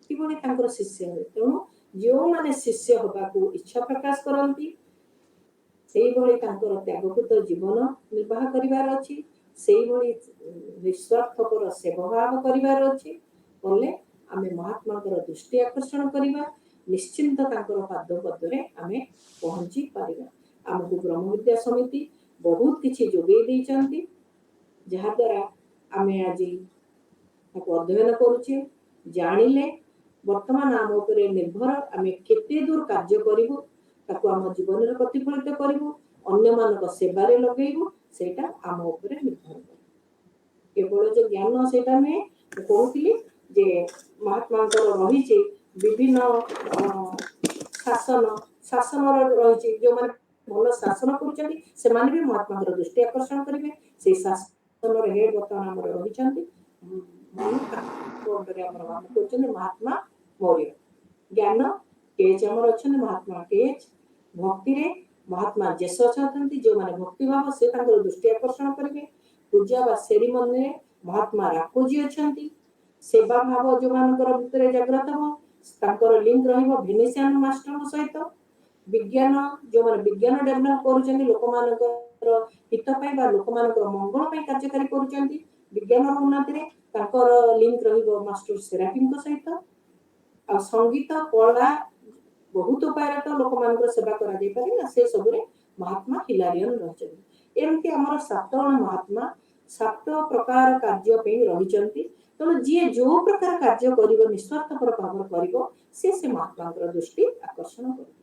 किबोले तांकर शिष्य होय तेणु जो माने शिष्य होबाकू इच्छा प्रकाश करंती सेही भली तांकर त्यागकृत जीवन निर्वाह करिवार अछि सेही भली निस्वार्थपर सेवा भाव करिवार अछि बोले आमे महात्माकर दृष्टि आकर्षण करिवा निश्चिंत तांकर पाद पदरे आमे पहुंची पारिबा हमकु ब्रह्म विद्या समिति बहुत किछि जोगे दै चंती जहा द्वारा आमे आज ताको अध्ययन करूचे जानिले वर्तमान आम उपरे निर्भर आमे केते दूर कार्य करिवु ताको आम जीवन रे प्रतिफलित करिवु अन्य मानक सेवारे लगेइबु सेटा आम उपरे निर्भर करे केवल जे ज्ञान सेटा में कहूतिली जे महात्मा रही विभिन्न शासन रही जो माने भल शासन करुचंती से माने भी महात्मा दृष्टि आकर्षण करिवे से शासन रे हेड वर्तमान हमर रहिचंती महात्मा मौर्य ज्ञान तेज हमर अछन महात्मा तेज भक्ति रे महात्मा जेस अछंती जो माने भक्ति भाव से तांकर दृष्टि आकर्षण करिवे पूजा बा सेरिमनी रे महात्मा राकोजी अछंती सेवा भाव जो मानकर भितरे जागृत हो तांकर लिंक रहिबो भेनेशियन मास्टर सहित विज्ञान जो माने विज्ञान डेवलप करूचंती लोक मानकर हित पय बा लोक मानकर मंगल पय कार्यकारी करूचंती विज्ञान उन्नति रे तांकर लिंक रहिबो मास्टर सेराफिन को सहित आ संगीत कला बहुत उपाय तो लोक मानकर सेवा करा दे पारे ना से सब रे महात्मा हिलारियन रहचंती एमति हमर 7 जण महात्मा 7 प्रकार कार्य पे रहिचंती तो जे जो प्रकार कार्य करिवो निस्वार्थ पर भाव करिवो से महात्मा दृष्टि आकर्षण करिवो।